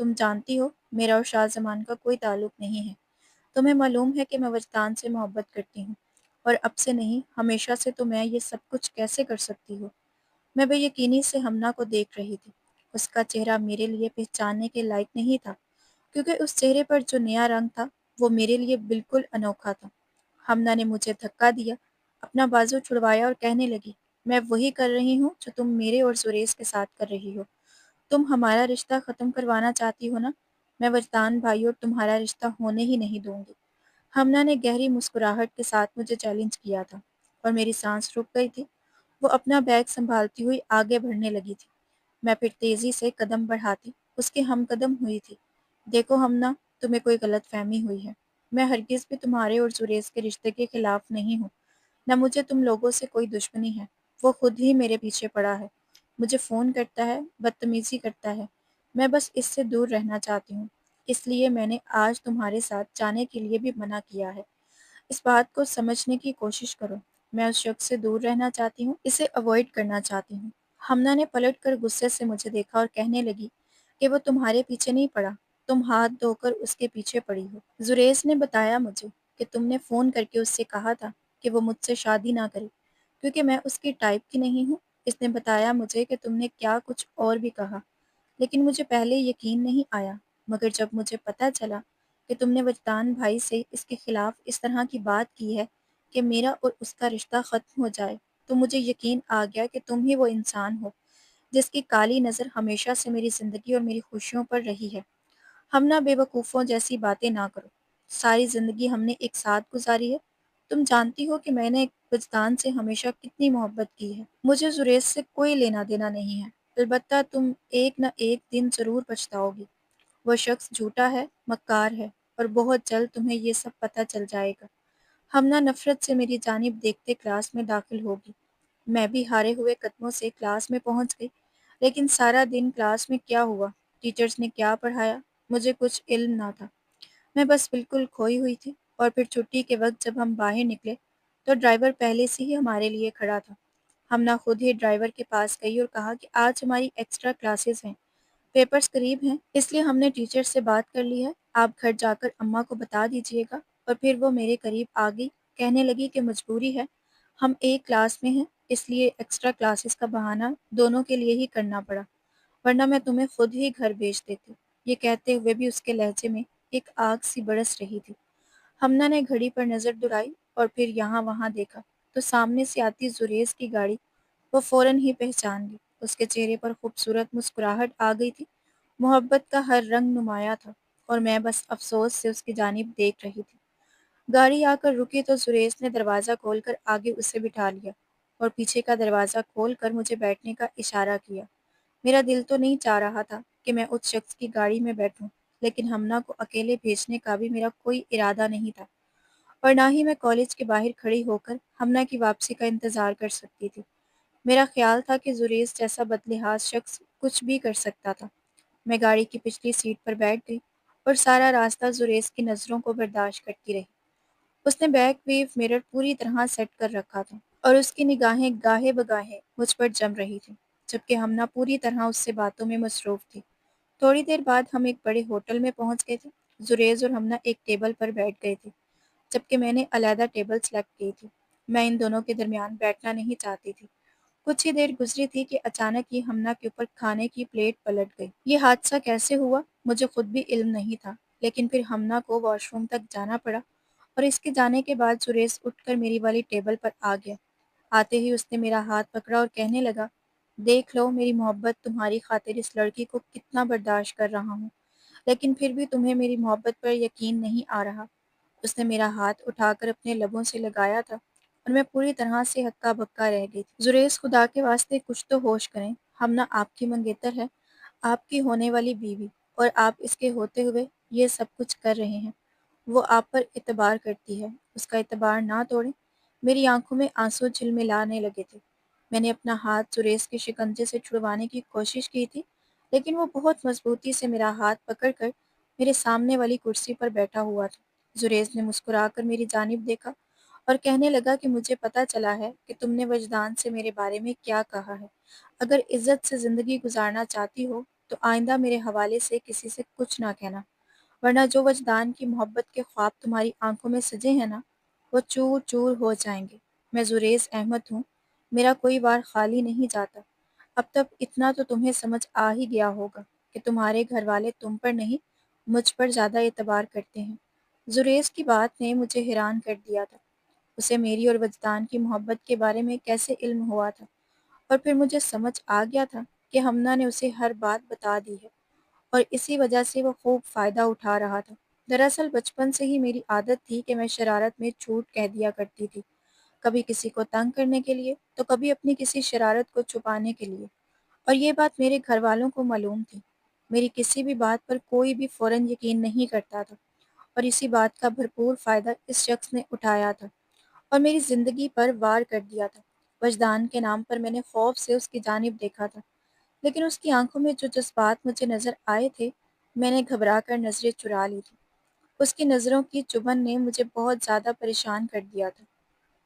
تم جانتی ہو میرا اور شاہ زمان کا کوئی تعلق نہیں ہے۔ تمہیں معلوم ہے کہ میں وجدان سے محبت کرتی ہوں، اور اب سے نہیں ہمیشہ سے تو میں یہ سب کچھ کیسے کر سکتی ہوں؟ میں بے یقینی سے ہمنا کو دیکھ رہی تھی۔ اس کا چہرہ میرے لیے پہچاننے کے لائق نہیں تھا، کیونکہ اس چہرے پر جو نیا رنگ تھا وہ میرے لیے بالکل انوکھا تھا۔ ہمنا نے مجھے دھکا دیا، اپنا بازو چھڑوایا اور کہنے لگی، میں وہی کر رہی ہوں جو تم میرے اور زریز کے ساتھ کر رہی ہو۔ تم ہمارا رشتہ ختم کروانا چاہتی ہو نا؟ میں وجدان بھائی اور تمہارا رشتہ ہونے ہی نہیں دوں گی۔ ہمنا نے گہری مسکراہٹ کے ساتھ مجھے چیلنج کیا تھا، اور میری سانس رک گئی تھی۔ وہ اپنا بیگ سنبھالتی ہوئی آگے بڑھنے لگی تھی۔ میں پھر تیزی سے قدم بڑھاتی اس کے ہم قدم ہوئی تھی۔ دیکھو ہمنا، تمہیں کوئی غلط فہمی ہوئی ہے۔ میں ہرگز بھی تمہارے اور زریز کے رشتے کے خلاف نہیں ہوں، نہ مجھے تم لوگوں سے کوئی دشمنی ہے۔ وہ خود ہی میرے پیچھے پڑا ہے، مجھے فون کرتا ہے، بدتمیزی کرتا ہے۔ میں بس اس سے دور رہنا چاہتی ہوں، اس لیے میں نے آج تمہارے ساتھ جانے کے لیے بھی منع کیا ہے۔ اس بات کو سمجھنے کی کوشش کرو۔ میں اس شخص سے دور رہنا چاہتی ہوں، اسے اوائڈ کرنا چاہتی ہوں۔ ہمنا نے پلٹ کر غصے سے مجھے دیکھا اور کہنے لگی کہ وہ تمہارے پیچھے نہیں پڑا، تم ہاتھ دھو کر اس کے پیچھے پڑی ہو۔ زریز نے بتایا مجھے کہ تم نے فون کر کے اس سے کہا تھا کہ وہ مجھ سے شادی نہ کرے، کیونکہ میں اس کی ٹائپ کی نہیں ہوں۔ اس نے بتایا مجھے کہ تم نے کیا کچھ اور بھی کہا، لیکن مجھے پہلے یقین نہیں آیا، مگر جب مجھے پتہ چلا کہ تم نے وجدان بھائی سے اس کے خلاف اس طرح کی بات کی ہے کہ میرا اور اس کا رشتہ ختم ہو جائے، تو مجھے یقین آ گیا کہ تم ہی وہ انسان ہو جس کی کالی نظر ہمیشہ سے میری زندگی اور میری خوشیوں پر رہی ہے۔ ہم نہ بے وقوفوں جیسی باتیں نہ کرو، ساری زندگی ہم نے ایک ساتھ گزاری ہے۔ تم جانتی ہو کہ میں نے وجدان سے ہمیشہ کتنی محبت کی ہے۔ مجھے زریز سے کوئی لینا دینا نہیں ہے، البتہ تم ایک نہ ایک دن ضرور پچھتاؤ گی۔ وہ شخص جھوٹا ہے، مکار ہے، اور بہت جلد تمہیں یہ سب پتہ چل جائے گا۔ ہمنا نفرت سے میری جانب دیکھتے کلاس میں داخل ہوگی۔ میں بھی ہارے ہوئے قدموں سے کلاس میں پہنچ گئی، لیکن سارا دن کلاس میں کیا ہوا، ٹیچرز نے کیا پڑھایا، مجھے کچھ علم نہ تھا۔ میں بس بالکل کھوئی ہوئی تھی، اور پھر چھٹی کے وقت جب ہم باہر نکلے تو ڈرائیور پہلے سے ہی ہمارے لیے کھڑا تھا۔ ہمنا خود ہی ڈرائیور کے پاس گئی اور کہا کہ آج ہماری ایکسٹرا کلاسز ہیں، پیپرز قریب ہیں، اس لیے ہم نے ٹیچر سے بات کر لی ہے، آپ گھر جا کر اماں کو بتا دیجیے گا۔ اور پھر وہ میرے قریب آ گئی، کہنے لگی کہ مجبوری ہے، ہم ایک کلاس میں ہیں، اس لیے ایکسٹرا کلاسز کا بہانہ دونوں کے لیے ہی کرنا پڑا، ورنہ میں تمہیں خود ہی گھر بھیج دیتی۔ یہ کہتے ہوئے بھی اس کے لہجے میں ایک آگ سی برس رہی تھی۔ ہمنا نے گھڑی پر نظر دوڑائی اور پھر یہاں وہاں دیکھا تو سامنے سے آتی زریز کی گاڑی وہ فوراً ہی پہچان لی۔ اس کے چہرے پر خوبصورت مسکراہٹ آ گئی تھی، محبت کا ہر رنگ نمایاں تھا، اور میں بس افسوس سے اس کی جانب دیکھ رہی تھی۔ گاڑی آ کر رکی تو زریز نے دروازہ کھول کر آگے اسے بٹھا لیا، اور پیچھے کا دروازہ کھول کر مجھے بیٹھنے کا اشارہ کیا۔ میرا دل تو نہیں چاہ رہا تھا کہ میں اس شخص کی گاڑی میں بیٹھوں، لیکن ہمنا کو اکیلے بھیجنے کا بھی میرا کوئی ارادہ نہیں تھا، اور نہ ہی میں کالج کے باہر کھڑی ہو کر ہمنا کی واپسی کا انتظار کر سکتی تھی۔ میرا خیال تھا کہ زریز جیسا بدلحاظ شخص کچھ بھی کر سکتا تھا۔ میں گاڑی کی پچھلی سیٹ پر بیٹھ گئی اور سارا راستہ زریز کی نظروں کو برداشت کرتی رہی۔ اس نے بیک ویو مرر پوری طرح سیٹ کر رکھا تھا، اور اس کی نگاہیں گاہے بگاہے مجھ پر جم رہی تھیں، جبکہ ہمنا پوری طرح اس سے باتوں میں مصروف تھی۔ تھوڑی دیر بعد ہم ایک بڑے ہوٹل میں پہنچ گئے تھے۔ زریز اور ہمنا ایک ٹیبل پر بیٹھ گئے تھے، جبکہ میں نے علیحدہ ٹیبل سلیکٹ کی تھی۔ میں ان دونوں کے درمیان بیٹھنا نہیں چاہتی تھی۔ کچھ ہی دیر گزری تھی کہ اچانک ہی ہمنا کے اوپر کھانے کی پلیٹ پلٹ گئی۔ یہ حادثہ کیسے ہوا مجھے خود بھی علم نہیں تھا، لیکن پھر ہمنا کو واش روم تک جانا پڑا، اور اس کے جانے کے بعد زریز اٹھ کر میری والی ٹیبل پر آ گیا۔ آتے ہی اس نے میرا ہاتھ پکڑا اور کہنے لگا، دیکھ لو میری محبت تمہاری خاطر اس لڑکی کو کتنا برداشت کر رہا ہوں، لیکن پھر بھی تمہیں میری محبت پر یقین نہیں آ رہا۔ اس نے میرا ہاتھ اٹھا کر اپنے لبوں سے لگایا تھا، اور میں پوری طرح سے ہکا بکا رہ گئی تھی۔ زریز، خدا کے واسطے کچھ تو ہوش کریں، ہمنا آپ کی منگیتر ہے، آپ کی ہونے والی بیوی، اور آپ اس کے ہوتے ہوئے یہ سب کچھ کر رہے ہیں۔ وہ آپ پر اعتبار کرتی ہے، اس کا اعتبار نہ توڑیں۔ میری آنکھوں میں آنسو جھلملانے لگے تھے۔ میں نے اپنا ہاتھ زریز کے شکنجے سے چھڑوانے کی کوشش کی تھی، لیکن وہ بہت مضبوطی سے میرا ہاتھ پکڑ کر میرے سامنے والی کرسی پر بیٹھا ہوا تھا۔ زریز نے مسکرا کر میری جانب دیکھا اور کہنے لگا کہ مجھے پتہ چلا ہے کہ تم نے وجدان سے میرے بارے میں کیا کہا ہے۔ اگر عزت سے زندگی گزارنا چاہتی ہو تو آئندہ میرے حوالے سے کسی سے کچھ نہ کہنا، ورنہ جو وجدان کی محبت کے خواب تمہاری آنکھوں میں سجے ہیں نا، وہ چور چور ہو جائیں گے۔ میں زریز احمد ہوں، میرا کوئی وار خالی نہیں جاتا۔ اب تک اتنا تو تمہیں سمجھ آ ہی گیا ہوگا کہ تمہارے گھر والے تم پر نہیں، مجھ پر زیادہ اعتبار کرتے ہیں۔ زریز کی بات نے مجھے حیران کر دیا تھا۔ اسے میری اور وجدان کی محبت کے بارے میں کیسے علم ہوا تھا؟ اور پھر مجھے سمجھ آ گیا تھا کہ ہمنا نے اسے ہر بات بتا دی ہے، اور اسی وجہ سے وہ خوب فائدہ اٹھا رہا تھا۔ دراصل بچپن سے ہی میری عادت تھی کہ میں شرارت میں جھوٹ کہہ دیا کرتی تھی، کبھی کسی کو تنگ کرنے کے لیے تو کبھی اپنی کسی شرارت کو چھپانے کے لیے، اور یہ بات میرے گھر والوں کو معلوم تھی۔ میری کسی بھی بات پر کوئی بھی فوراً یقین نہیں کرتا تھا، اور اسی بات کا بھرپور فائدہ اس شخص نے اٹھایا تھا اور میری زندگی پر وار کر دیا تھا۔ وجدان کے نام پر میں نے خوف سے اس کی جانب دیکھا تھا، لیکن اس کی آنکھوں میں جو جذبات مجھے نظر آئے تھے، میں نے گھبرا کر نظریں چرا لی تھی۔ اس کی نظروں کی چبھن نے مجھے بہت زیادہ پریشان کر دیا تھا۔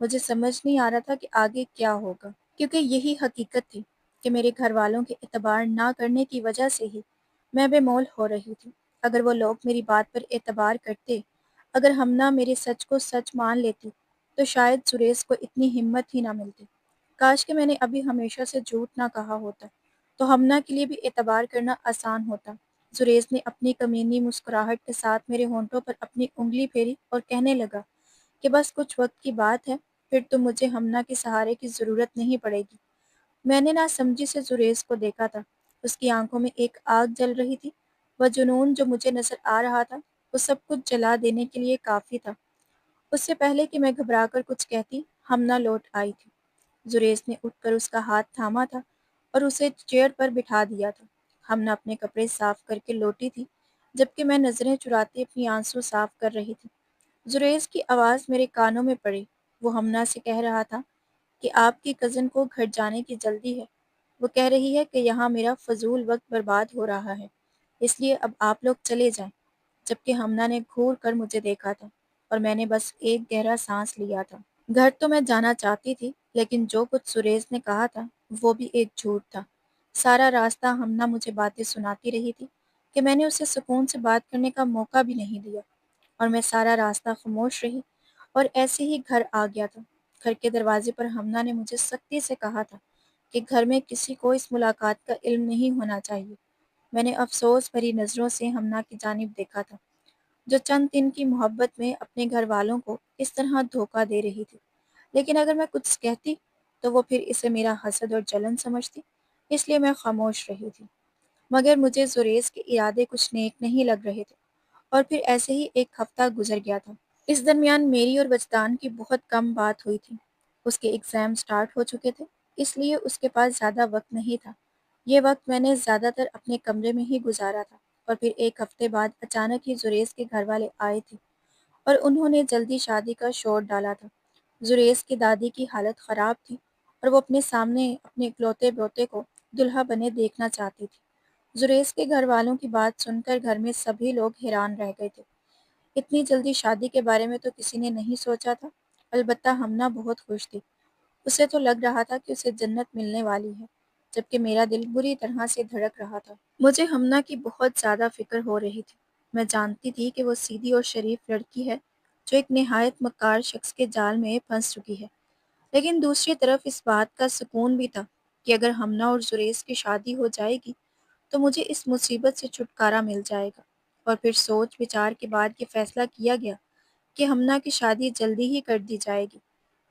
مجھے سمجھ نہیں آ رہا تھا کہ آگے کیا ہوگا، کیونکہ یہی حقیقت تھی کہ میرے گھر والوں کے اعتبار نہ کرنے کی وجہ سے ہی میں بے مول ہو رہی تھی۔ اگر وہ لوگ میری بات پر اعتبار کرتے، اگر ہمنا میرے سچ کو سچ مان لیتی، تو شاید سریش کو اتنی ہمت ہی نہ ملتی۔ کاش کہ میں نے ابھی ہمیشہ سے جھوٹ نہ کہا ہوتا، تو ہمنا کے لیے بھی اعتبار کرنا آسان ہوتا۔ سریش نے اپنی کمینی مسکراہٹ کے ساتھ میرے ہونٹوں پر اپنی انگلی پھیری اور کہنے لگا کہ بس کچھ وقت کی بات ہے، پھر تو مجھے ہمنا کے سہارے کی ضرورت نہیں پڑے گی۔ میں نے نہ سمجھی سے زریز کو دیکھا تھا۔ اس کی آنکھوں میں ایک آگ جل رہی تھی۔ وہ جنون جو مجھے نظر آ رہا تھا، وہ سب کچھ جلا دینے کے لیے کافی تھا۔ اس سے پہلے کہ میں گھبرا کر کچھ کہتی، ہمنا لوٹ آئی تھی۔ زریز نے اٹھ کر اس کا ہاتھ تھاما تھا اور اسے چیئر پر بٹھا دیا تھا۔ ہمنا اپنے کپڑے صاف کر کے لوٹی تھی، جبکہ میں نظریں چراتے اپنی آنسو صاف کر رہی تھی۔ زریز کی آواز میرے کانوں میں پڑی۔ وہ ہمنا سے کہہ رہا تھا کہ آپ کی کزن کو گھر جانے کی جلدی ہے۔ وہ کہہ رہی ہے کہ یہاں میرا فضول وقت برباد ہو رہا ہے، اس لیے اب آپ لوگ چلے جائیں۔ جبکہ ہمنا نے گھور کر مجھے دیکھا تھا اور میں نے بس ایک گہرا سانس لیا تھا۔ گھر تو میں جانا چاہتی تھی، لیکن جو کچھ سریش نے کہا تھا وہ بھی ایک جھوٹ تھا۔ سارا راستہ ہمنا مجھے باتیں سناتی رہی تھی کہ میں نے اسے سکون سے بات کرنے کا موقع بھی نہیں دیا، اور میں سارا راستہ خاموش رہی اور ایسے ہی گھر آ گیا تھا۔ گھر کے دروازے پر ہمنا نے مجھے سختی سے کہا تھا کہ گھر میں کسی کو اس ملاقات کا علم نہیں ہونا چاہیے۔ میں نے افسوس بھری نظروں سے ہمنا کی جانب دیکھا تھا، جو چند دن کی محبت میں اپنے گھر والوں کو اس طرح دھوکہ دے رہی تھی۔ لیکن اگر میں کچھ کہتی تو وہ پھر اسے میرا حسد اور جلن سمجھتی، اس لیے میں خاموش رہی تھی۔ مگر مجھے زریز کے ارادے کچھ نیک نہیں لگ رہے تھے، اور پھر ایسے ہی ایک ہفتہ گزر گیا تھا۔ اس درمیان میری اور وجدان کی بہت کم بات ہوئی تھی۔ اس کے ایگزام سٹارٹ ہو چکے تھے، اس لیے اس کے پاس زیادہ وقت نہیں تھا۔ یہ وقت میں نے زیادہ تر اپنے کمرے میں ہی گزارا تھا، اور پھر ایک ہفتے بعد اچانک ہی زریز کے گھر والے آئے تھے، اور انہوں نے جلدی شادی کا شور ڈالا تھا۔ زریز کی دادی کی حالت خراب تھی، اور وہ اپنے سامنے اپنے اکلوتے بیٹے کو دلہا بنے دیکھنا چاہتی تھی۔ زریز کے گھر والوں کی بات سن کر گھر میں سبھی لوگ حیران رہ گئے تھے۔ اتنی جلدی شادی کے بارے میں تو کسی نے نہیں سوچا تھا۔ البتہ ہمنا بہت خوش تھی۔ اسے تو لگ رہا تھا کہ اسے جنت ملنے والی ہے، جبکہ میرا دل بری طرح سے دھڑک رہا تھا۔ مجھے ہمنا کی بہت زیادہ فکر ہو رہی تھی۔ میں جانتی تھی کہ وہ سیدھی اور شریف لڑکی ہے، جو ایک نہایت مکار شخص کے جال میں پھنس چکی ہے۔ لیکن دوسری طرف اس بات کا سکون بھی تھا کہ اگر ہمنا اور زریز کی شادی ہو جائے گی تو مجھے اس مصیبت سے چھٹکارا مل جائے گا۔ اور پھر سوچ بچار کے بعد یہ فیصلہ کیا گیا کہ ہمنا کی شادی جلدی ہی کر دی جائے گی،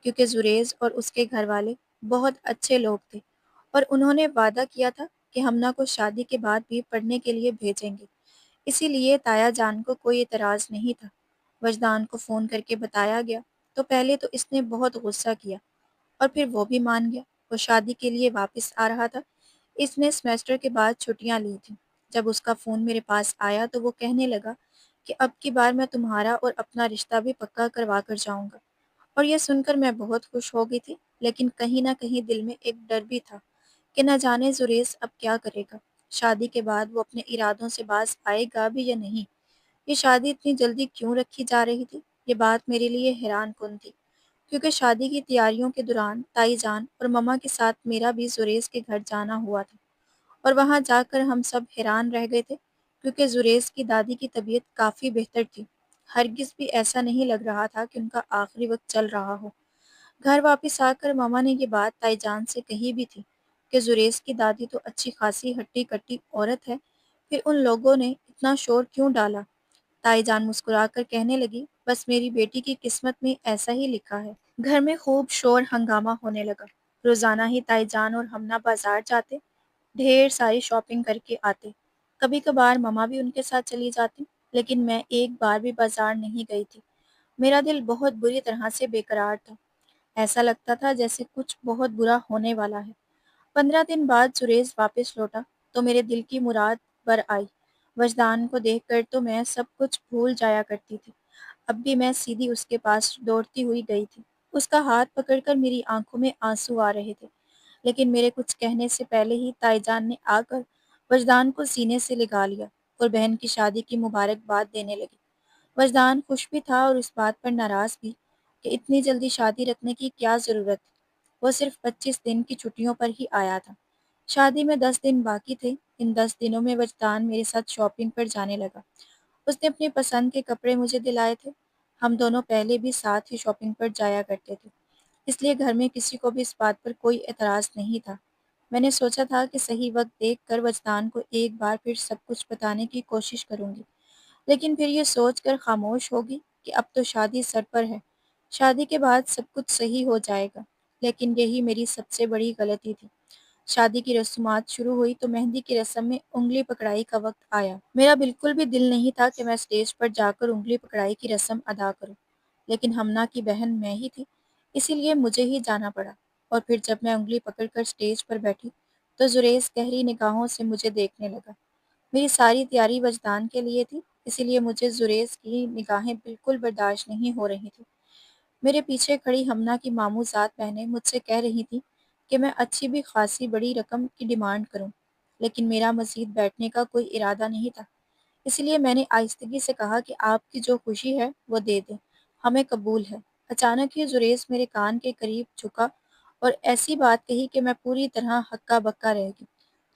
کیونکہ زریز اور اس کے گھر والے بہت اچھے لوگ تھے، اور انہوں نے وعدہ کیا تھا کہ ہمنا کو شادی کے بعد بھی پڑھنے کے لیے بھیجیں گے۔ اسی لیے تایا جان کو کوئی اعتراض نہیں تھا۔ وجدان کو فون کر کے بتایا گیا تو پہلے تو اس نے بہت غصہ کیا، اور پھر وہ بھی مان گیا۔ وہ شادی کے لیے واپس آ رہا تھا۔ اس نے سیمسٹر کے بعد چھٹیاں لی تھیں۔ جب اس کا فون میرے پاس آیا تو وہ کہنے لگا کہ اب کی بار میں تمہارا اور اپنا رشتہ بھی پکا کروا کر جاؤں گا، اور یہ سن کر میں بہت خوش ہو گئی تھی، لیکن کہیں نہ کہیں دل میں ایک ڈر بھی تھا کہ نہ جانے زریز اب کیا کرے گا۔ شادی کے بعد وہ اپنے ارادوں سے باز آئے گا بھی یا نہیں؟ یہ شادی اتنی جلدی کیوں رکھی جا رہی تھی؟ یہ بات میرے لیے حیران کن تھی، کیونکہ شادی کی تیاریوں کے دوران تائی جان اور مما کے ساتھ میرا بھی زریز کے گھر جانا ہوا تھا، اور وہاں جا کر ہم سب حیران رہ گئے تھے کیونکہ زریز کی دادی کی طبیعت کافی بہتر تھی۔ ہرگز بھی ایسا نہیں لگ رہا تھا کہ ان کا آخری وقت چل رہا ہو۔ گھر واپس آ کر ماما نے یہ بات تائی جان سے کہی بھی تھی کہ زریز کی دادی تو اچھی خاصی ہٹی کٹی عورت ہے، پھر ان لوگوں نے اتنا شور کیوں ڈالا؟ تائی جان مسکرا کر کہنے لگی، بس میری بیٹی کی قسمت میں ایسا ہی لکھا ہے۔ گھر میں خوب شور ہنگامہ ہونے لگا۔ روزانہ ہی تائی جان اور ہمنا بازار جاتے، ڈھیر ساری شاپنگ کر کے آتے۔ کبھی کبھار ماما بھی ان کے ساتھ چلی جاتی، لیکن میں ایک بار بھی بازار نہیں گئی تھی۔ میرا دل بہت بری طرح سے بے قرار تھا۔ ایسا لگتا تھا جیسے کچھ بہت برا ہونے والا ہے۔ 15 دن بعد سریش واپس لوٹا تو میرے دل کی مراد بر آئی۔ وجدان کو دیکھ کر تو میں سب کچھ بھول جایا کرتی تھی۔ اب بھی میں سیدھی اس کے پاس دوڑتی ہوئی گئی تھی۔ اس کا ہاتھ پکڑ کر میری آنکھوں میں آنسو آ رہے تھے، لیکن میرے کچھ کہنے سے پہلے ہی تائی جان نے آ کر وجدان کو سینے سے لگا لیا اور بہن کی شادی کی مبارکباد دینے لگی۔ وجدان خوش بھی تھا اور اس بات پر ناراض بھی کہ اتنی جلدی شادی رکھنے کی کیا ضرورت تھی۔ وہ صرف 25 دن کی چھٹیوں پر ہی آیا تھا۔ شادی میں 10 دن باقی تھے۔ ان 10 دنوں میں وجدان میرے ساتھ شاپنگ پر جانے لگا۔ اس نے اپنی پسند کے کپڑے مجھے دلائے تھے۔ ہم دونوں پہلے بھی ساتھ ہی شاپنگ پر جایا کرتے تھے، اس لیے گھر میں کسی کو بھی اس بات پر کوئی اعتراض نہیں تھا۔ میں نے سوچا تھا کہ صحیح وقت دیکھ کر وجدان کو ایک بار پھر سب کچھ بتانے کی کوشش کروں گی، لیکن پھر یہ سوچ کر خاموش ہوگی کہ اب تو شادی سر پر ہے، شادی کے بعد سب کچھ صحیح ہو جائے گا۔ لیکن یہی میری سب سے بڑی غلطی تھی۔ شادی کی رسومات شروع ہوئی تو مہندی کی رسم میں انگلی پکڑائی کا وقت آیا۔ میرا بالکل بھی دل نہیں تھا کہ میں اسٹیج پر جا کر انگلی پکڑائی کی رسم ادا کروں، لیکن ہمنا کی بہن میں ہی تھی، اسی لیے مجھے ہی جانا پڑا۔ اور پھر جب میں انگلی پکڑ کر اسٹیج پر بیٹھی تو زریز گہری نگاہوں سے مجھے دیکھنے لگا۔ میری ساری تیاری وجدان کے لیے تھی، اسی لیے مجھے زریز کی نگاہیں بالکل برداشت نہیں ہو رہی تھی۔ میرے پیچھے کھڑی ہمنا کی ماموں زاد بہنیں مجھ سے کہہ رہی تھیں کہ میں اچھی بھی خاصی بڑی رقم کی ڈیمانڈ کروں، لیکن میرا مزید بیٹھنے کا کوئی ارادہ نہیں تھا، اس لیے میں نے آہستگی سے کہا کہ آپ کی جو خوشی ہے وہ دے دیں، ہمیں قبول ہے۔ اچانک ہی زریز میرے کان کے قریب جھکا اور ایسی بات کہی کہ میں پوری طرح ہکا بکا رہ گئی۔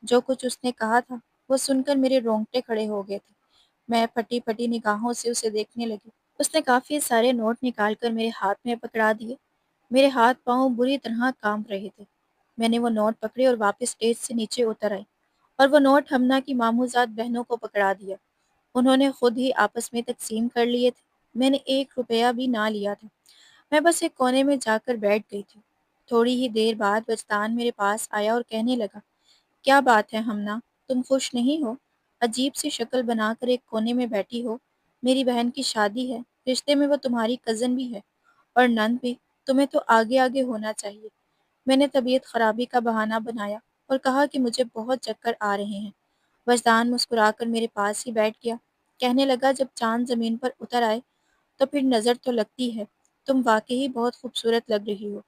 جو کچھ اس نے کہا تھا وہ سن کر میرے رونگٹے کھڑے ہو گئے تھے۔ میں پھٹی پھٹی نگاہوں سے اسے دیکھنے لگی۔ اس نے کافی سارے نوٹ نکال کر میرے ہاتھ میں پکڑا دیے۔ میرے ہاتھ پاؤں بری طرح کانپ رہے تھے۔ میں نے وہ نوٹ پکڑے اور واپس اسٹیج سے نیچے اتر آئی اور وہ نوٹ ہمنا کی ماموزاد بہنوں کو پکڑا دیا۔ انہوں نے خود ہی آپس میں تقسیم کر لیے تھے۔ میں نے 1 روپیہ بھی نہ لیا تھا۔ میں بس ایک کونے میں جا کر بیٹھ گئی تھی۔ تھوڑی ہی دیر بعد وجدان میرے پاس آیا اور کہنے لگا، کیا بات ہے ہمنا، تم خوش نہیں ہو؟ عجیب سی شکل بنا کر ایک کونے میں بیٹھی ہو۔ میری بہن کی شادی ہے، رشتے میں وہ تمہاری کزن بھی ہے اور نند بھی، تمہیں تو آگے آگے ہونا چاہیے۔ میں نے طبیعت خرابی کا بہانہ بنایا اور کہا کہ مجھے بہت چکر آ رہے ہیں۔ وجدان مسکرا کر میرے پاس ہی بیٹھ گیا۔ کہنے لگا، جب چاند زمین پر اتر آئے تو پھر نظر تو لگتی ہے، تم واقعی بہت خوبصورت لگ رہی ہو۔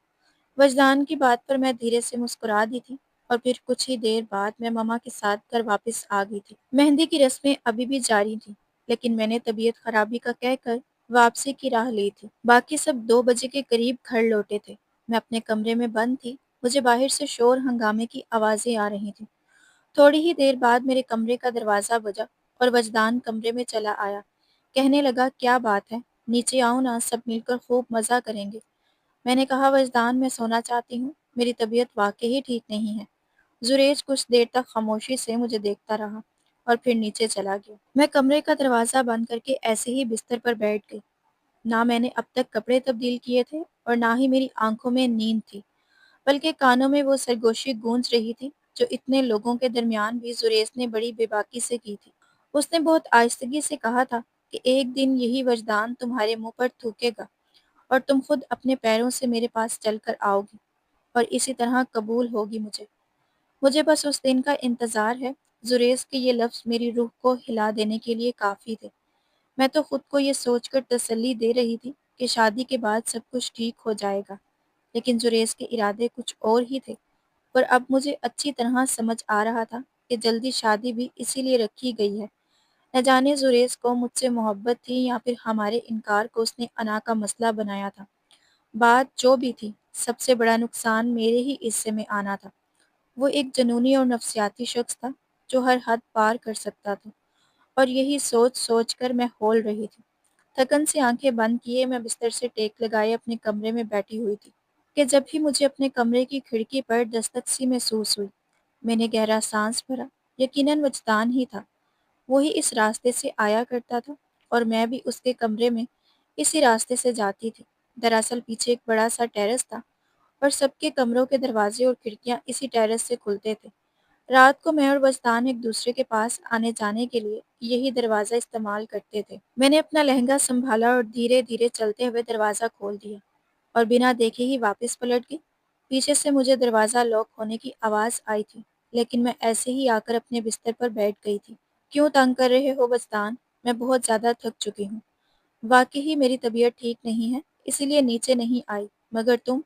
وجدان کی بات پر میں دھیرے سے مسکرا دی تھی اور پھر کچھ ہی دیر بعد میں ماما کے ساتھ گھر واپس آ گئی تھی۔ مہندی کی رسمیں ابھی بھی جاری تھیں، لیکن میں نے طبیعت خرابی کا کہہ کر واپسی کی راہ لی تھی۔ باقی سب 2 بجے کے قریب گھر لوٹے تھے۔ میں اپنے کمرے میں بند تھی۔ مجھے باہر سے شور ہنگامے کی آوازیں آ رہی تھیں۔ تھوڑی ہی دیر بعد میرے کمرے کا دروازہ بجا اور وجدان کمرے میں چلا آیا۔ کہنے لگا، کیا بات ہے، نیچے آؤ نا، سب مل کر خوب مزہ کریں گے۔ میں نے کہا، وجدان میں سونا چاہتی ہوں، میری طبیعت واقعی ٹھیک نہیں ہے۔ زریج کچھ دیر تک خاموشی سے مجھے دیکھتا رہا اور پھر نیچے چلا گیا۔ میں کمرے کا دروازہ بند کر کے ایسے ہی بستر پر بیٹھ گئی۔ نہ میں نے اب تک کپڑے تبدیل کیے تھے اور نہ ہی میری آنکھوں میں نیند تھی، بلکہ کانوں میں وہ سرگوشی گونج رہی تھی جو اتنے لوگوں کے درمیان بھی زریز نے بڑی بے باکی سے کی تھی۔ اس نے بہت آہستگی سے کہا تھا کہ ایک دن یہی وجدان تمہارے منہ پر تھوکے گا اور تم خود اپنے پیروں سے میرے پاس چل کر آؤ گی اور اسی طرح قبول ہوگی مجھے۔ مجھے بس اس دن کا انتظار ہے۔ زریز کے یہ لفظ میری روح کو ہلا دینے کے لیے کافی تھے۔ میں تو خود کو یہ سوچ کر تسلی دے رہی تھی کہ شادی کے بعد سب کچھ ٹھیک ہو جائے گا، لیکن زریز کے ارادے کچھ اور ہی تھے۔ پر اب مجھے اچھی طرح سمجھ آ رہا تھا کہ جلدی شادی بھی اسی لیے رکھی گئی ہے۔ نہ جانے زریز کو مجھ سے محبت تھی یا پھر ہمارے انکار کو اس نے انا کا مسئلہ بنایا تھا۔ بات جو بھی تھی، سب سے بڑا نقصان میرے ہی حصے میں آنا تھا۔ وہ ایک جنونی اور نفسیاتی شخص تھا جو ہر حد پار کر سکتا تھا، اور یہی سوچ سوچ کر میں ہول رہی تھی۔ تھکن سے آنکھیں بند کیے میں بستر سے ٹیک لگائے اپنے کمرے میں بیٹھی ہوئی تھی کہ جب ہی مجھے اپنے کمرے کی کھڑکی پر دستک سی محسوس ہوئی۔ میں نے گہرا سانس بھرا، یقیناً وجدان ہی تھا۔ وہی اس راستے سے آیا کرتا تھا اور میں بھی اس کے کمرے میں اسی راستے سے جاتی تھی۔ دراصل پیچھے ایک بڑا سا ٹیرس تھا اور سب کے کمروں کے دروازے اور کھڑکیاں اسی ٹیرس سے کھلتے تھے۔ رات کو میں اور وجدان ایک دوسرے کے پاس آنے جانے کے لیے یہی دروازہ استعمال کرتے تھے۔ میں نے اپنا لہنگا سنبھالا اور دھیرے دھیرے چلتے ہوئے دروازہ کھول دیا اور بنا دیکھے ہی واپس پلٹ گئی۔ پیچھے سے مجھے دروازہ لاک ہونے کی آواز آئی تھی، لیکن میں ایسے ہی آ کر اپنے بستر پر بیٹھ گئی تھی۔ کیوں تنگ کر رہے ہو وجدان؟ میں بہت زیادہ تھک چکی ہوں۔ واقعی میری طبیعت ٹھیک نہیں ہے، اسی لیے نیچے نہیں آئی۔ مگر تم،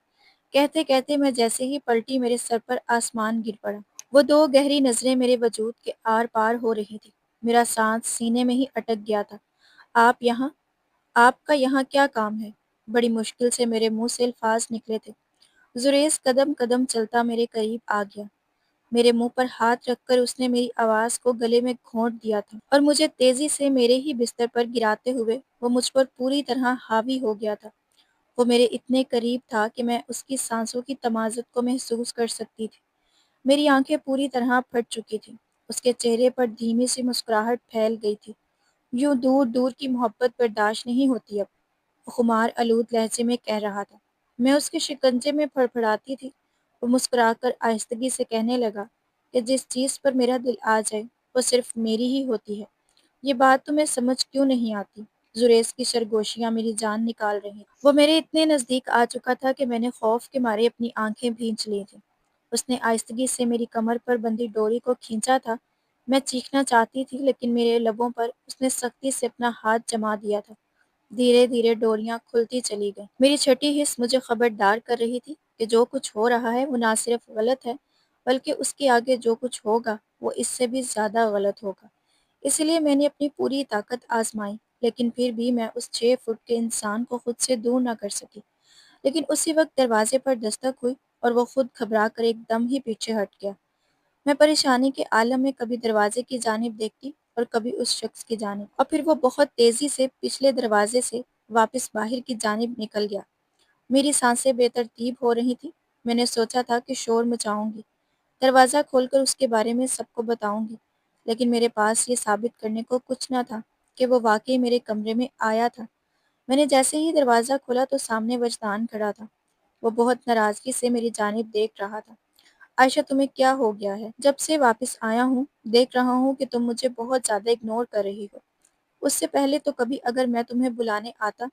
کہتے کہتے میں جیسے ہی پلٹی میرے سر پر آسمان گر پڑا۔ وہ دو گہری نظریں میرے وجود کے آر پار ہو رہی تھی۔ میرا سانس سینے میں ہی اٹک گیا تھا۔ آپ یہاں؟ آپ کا یہاں کیا کام ہے؟ بڑی مشکل سے میرے منہ سے الفاظ نکلے تھے۔ زریز قدم قدم چلتا میرے قریب آ گیا۔ میرے منہ پر ہاتھ رکھ کر اس نے میری آواز کو گلے میں گھونٹ دیا تھا اور مجھے تیزی سے میرے ہی بستر پر گراتے ہوئے وہ مجھ پر پوری طرح حاوی ہو گیا تھا۔ وہ میرے اتنے قریب تھا کہ میں اس کی سانسوں کی تمازت کو محسوس کر سکتی تھی۔ میری آنکھیں پوری طرح پھٹ چکی تھیں۔ اس کے چہرے پر دھیمی سی مسکراہٹ پھیل گئی تھی۔ یوں دور دور کی محبت برداشت نہیں ہوتی اب، وہ خمار آلود لہجے میں کہہ رہا تھا۔ میں اس کے شکنجے میں پھڑپھڑاتی تھی۔ وہ مسکرا کر آہستگی سے کہنے لگا کہ جس چیز پر میرا دل آ جائے وہ صرف میری ہی ہوتی ہے۔ یہ بات تمہیں سمجھ کیوں نہیں آتی؟ زریز کی سرگوشیاں میری جان نکال رہی۔ وہ میرے اتنے نزدیک آ چکا تھا کہ میں نے خوف کے مارے اپنی آنکھیں بھینچ لی تھیں۔ اس نے آہستگی سے میری کمر پر بندھی ڈوری کو کھینچا تھا۔ میں چیخنا چاہتی تھی لیکن میرے لبوں پر اس نے سختی سے اپنا ہاتھ جما دیا تھا۔ دھیرے دھیرے ڈوریاں کھلتی چلی گئیں۔ میری چھٹی حس مجھے خبردار کر رہی تھی کہ جو کچھ ہو رہا ہے وہ نہ صرف غلط ہے، بلکہ اس کے آگے جو کچھ ہوگا وہ اس سے بھی زیادہ غلط ہوگا۔ اس لیے میں نے اپنی پوری طاقت آزمائی، لیکن پھر بھی میں اس 6 فٹ کے انسان کو خود سے دور نہ کر سکی۔ لیکن اسی وقت دروازے پر دستک ہوئی اور وہ خود گھبرا کر ایک دم ہی پیچھے ہٹ گیا۔ میں پریشانی کے عالم میں کبھی دروازے کی جانب دیکھتی اور کبھی اس شخص کی جانب، اور پھر وہ بہت تیزی سے پچھلے دروازے سے واپس باہر کی جانب نکل گیا۔ میری سانسیں بے ترتیب ہو رہی تھیں۔ میں نے سوچا تھا کہ شور مچاؤں گی، دروازہ کھول کر اس کے بارے میں سب کو بتاؤں گی، لیکن میرے پاس یہ ثابت کرنے کو کچھ نہ تھا کہ وہ واقعی میرے کمرے میں آیا تھا۔ میں نے جیسے ہی دروازہ کھولا تو سامنے وجدان کھڑا تھا۔ وہ بہت ناراضگی سے میری جانب دیکھ رہا تھا۔ عائشہ، تمہیں کیا ہو گیا ہے؟ جب سے واپس آیا ہوں دیکھ رہا ہوں کہ تم مجھے بہت زیادہ اگنور کر رہی ہو۔ اس سے پہلے تو کبھی اگر میں تمہیں بلانے آتا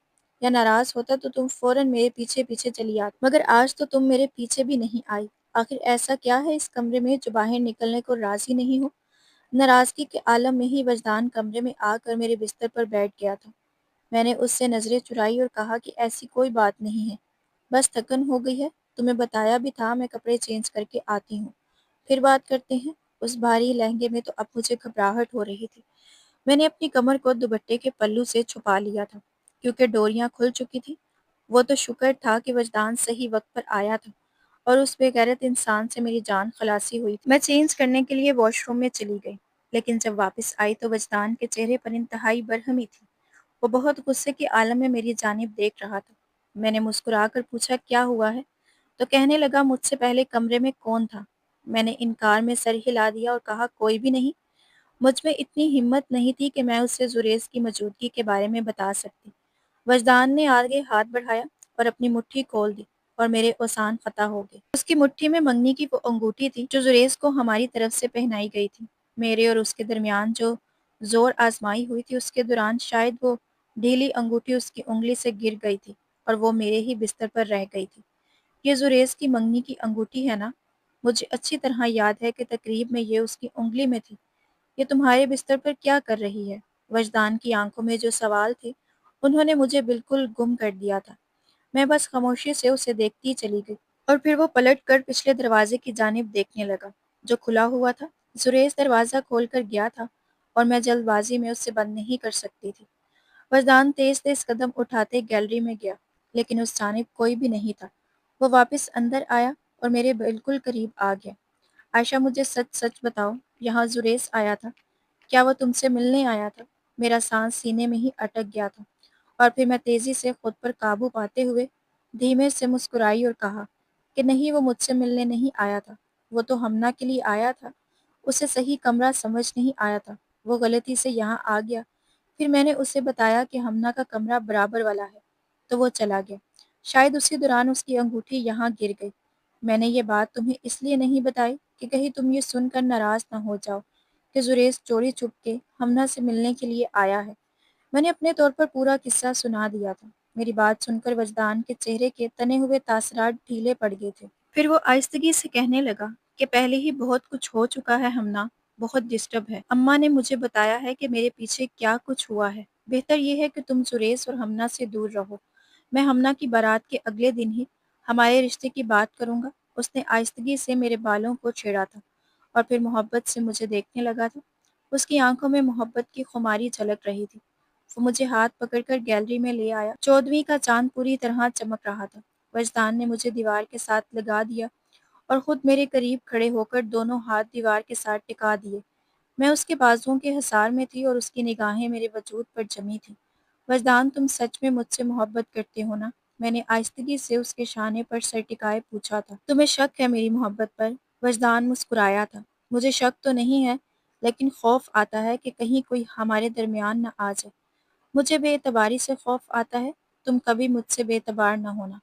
یا ناراض ہوتا تو تم فوراً میرے پیچھے پیچھے چلی آتی، مگر آج تو تم میرے پیچھے بھی نہیں آئی۔ آخر ایسا کیا ہے اس کمرے میں جو باہر نکلنے کو راضی نہیں ہو؟ ناراضگی کے عالم میں ہی وجدان کمرے میں آ کر میرے بستر پر بیٹھ گیا تھا۔ میں نے اس سے نظریں چرائی اور کہا کہ ایسی کوئی بات نہیں ہے، بس تھکن ہو گئی ہے۔ تمہیں بتایا بھی تھا میں کپڑے چینج کر کے آتی ہوں، پھر بات کرتے ہیں۔ اس بھاری لہنگے میں تو اب مجھے گھبراہٹ ہو رہی تھی۔ میں نے اپنی کمر کو دوپٹے کے پلو سے چھپا لیا تھا کیونکہ ڈوریاں کھل چکی تھیں۔ وہ تو شکر تھا کہ وجدان صحیح وقت پر آیا تھا اور اس بے غیرت انسان سے میری جان خلاصی ہوئی تھی۔ میں چینج کرنے کے لیے واش روم میں چلی گئی، لیکن جب واپس آئی تو وجدان کے چہرے پر انتہائی برہمی تھی۔ وہ بہت غصے کے عالم میں میری جانب دیکھ رہا تھا۔ میں نے مسکرا کر پوچھا کیا ہوا ہے؟ تو کہنے لگا مجھ سے پہلے کمرے میں کون تھا؟ میں نے انکار میں سر ہلا دیا اور کہا کوئی بھی نہیں۔ مجھ میں اتنی ہمت نہیں تھی کہ میں اسے زریز کی موجودگی کے بارے میں بتا سکتی۔ وجدان نے آگے ہاتھ بڑھایا اور اپنی مٹھی کھول دی اور میرے اوسان فتح ہو گئے۔ اس کی مٹھی میں منگنی کی وہ انگوٹھی تھی جو زریز کو ہماری طرف سے پہنائی گئی تھی۔ میرے اور اس کے درمیان جو زور آزمائی ہوئی تھی اس کے دوران شاید وہ ڈھیلی انگوٹھی اس کی انگلی سے گر گئی تھی اور وہ میرے ہی بستر پر رہ گئی تھی۔ یہ زریز کی منگنی کی انگوٹھی ہے نا؟ مجھے اچھی طرح یاد ہے کہ تقریب میں یہ اس کی انگلی میں تھی۔ یہ تمہارے بستر پر کیا کر رہی ہے؟ وجدان کی آنکھوں میں جو سوال تھے انہوں نے مجھے بالکل گم کر دیا تھا۔ میں بس خاموشی سے اسے دیکھتی چلی گئی اور پھر وہ پلٹ کر پچھلے دروازے کی جانب دیکھنے لگا جو کھلا ہوا تھا۔ زریز دروازہ کھول کر گیا تھا اور میں جلد بازی میں اسے بند نہیں کر سکتی تھی۔ وجدان تیز تیز قدم اٹھاتے گیلری میں گیا، لیکن اس جانب کوئی بھی نہیں تھا۔ وہ واپس اندر آیا اور میرے بالکل قریب آ گیا۔ عائشہ مجھے سچ سچ بتاؤ، یہاں زریس آیا تھا؟ کیا وہ تم سے ملنے آیا تھا؟ میرا سانس سینے میں ہی اٹک گیا تھا، اور پھر میں تیزی سے خود پر قابو پاتے ہوئے دھیمے سے مسکرائی اور کہا کہ نہیں، وہ مجھ سے ملنے نہیں آیا تھا، وہ تو ہمنا کے لیے آیا تھا۔ اسے صحیح کمرہ سمجھ نہیں آیا تھا، وہ غلطی سے یہاں آ گیا۔ پھر میں نے اسے بتایا کہ ہمنا کا کمرہ برابر والا ہے، تو وہ چلا گیا۔ شاید اسی دوران اس کی انگوٹھی یہاں گر گئی۔ میں نے یہ بات تمہیں اس لیے نہیں بتائی کہ کہیں تم یہ سن کر ناراض نہ ہو جاؤ کہ زریس چوری چھپ کے ہمنا سے ملنے کے لیے آیا ہے۔ میں نے اپنے طور پر پورا قصہ سنا دیا تھا۔ میری بات سن کر وجدان کے چہرے کے تنے ہوئے تاثرات ڈھیلے پڑ گئے تھے۔ پھر وہ آہستگی سے کہنے لگا کہ پہلے ہی بہت کچھ ہو چکا ہے ہمنا، بہت ڈسٹرب ہے۔ اماں نے مجھے بتایا ہے کہ میرے پیچھے کیا کچھ ہوا ہے۔ بہتر یہ ہے کہ تم زریس اور ہمنا سے دور رہو۔ میں ہمنا کی بارات کے اگلے دن ہی ہمارے رشتے کی بات کروں گا۔ اس نے آہستگی سے میرے بالوں کو چھیڑا تھا اور پھر محبت سے مجھے دیکھنے لگا تھا۔ اس کی آنکھوں میں محبت کی خماری جھلک رہی تھی۔ وہ مجھے ہاتھ پکڑ کر گیلری میں لے آیا۔ 14ویں کا چاند پوری طرح چمک رہا تھا۔ وجدان نے مجھے دیوار کے ساتھ لگا دیا اور خود میرے قریب کھڑے ہو کر دونوں ہاتھ دیوار کے ساتھ ٹکا دیے۔ میں اس کے بازوؤں کے حصار میں تھی اور اس کی نگاہیں میرے وجود پر جمی تھیں۔ وجدان، تم سچ میں مجھ سے محبت کرتے ہو نا؟ میں نے آہستگی سے اس کے شانے پر سر ٹکائے پوچھا تھا۔ تمہیں شک ہے میری محبت پر؟ وجدان مسکرایا تھا۔ مجھے شک تو نہیں ہے، لیکن خوف آتا ہے کہ کہیں کوئی ہمارے درمیان نہ آ جائے۔ مجھے بے اعتباری سے خوف آتا ہے، تم کبھی مجھ سے بے اعتبار نہ ہونا۔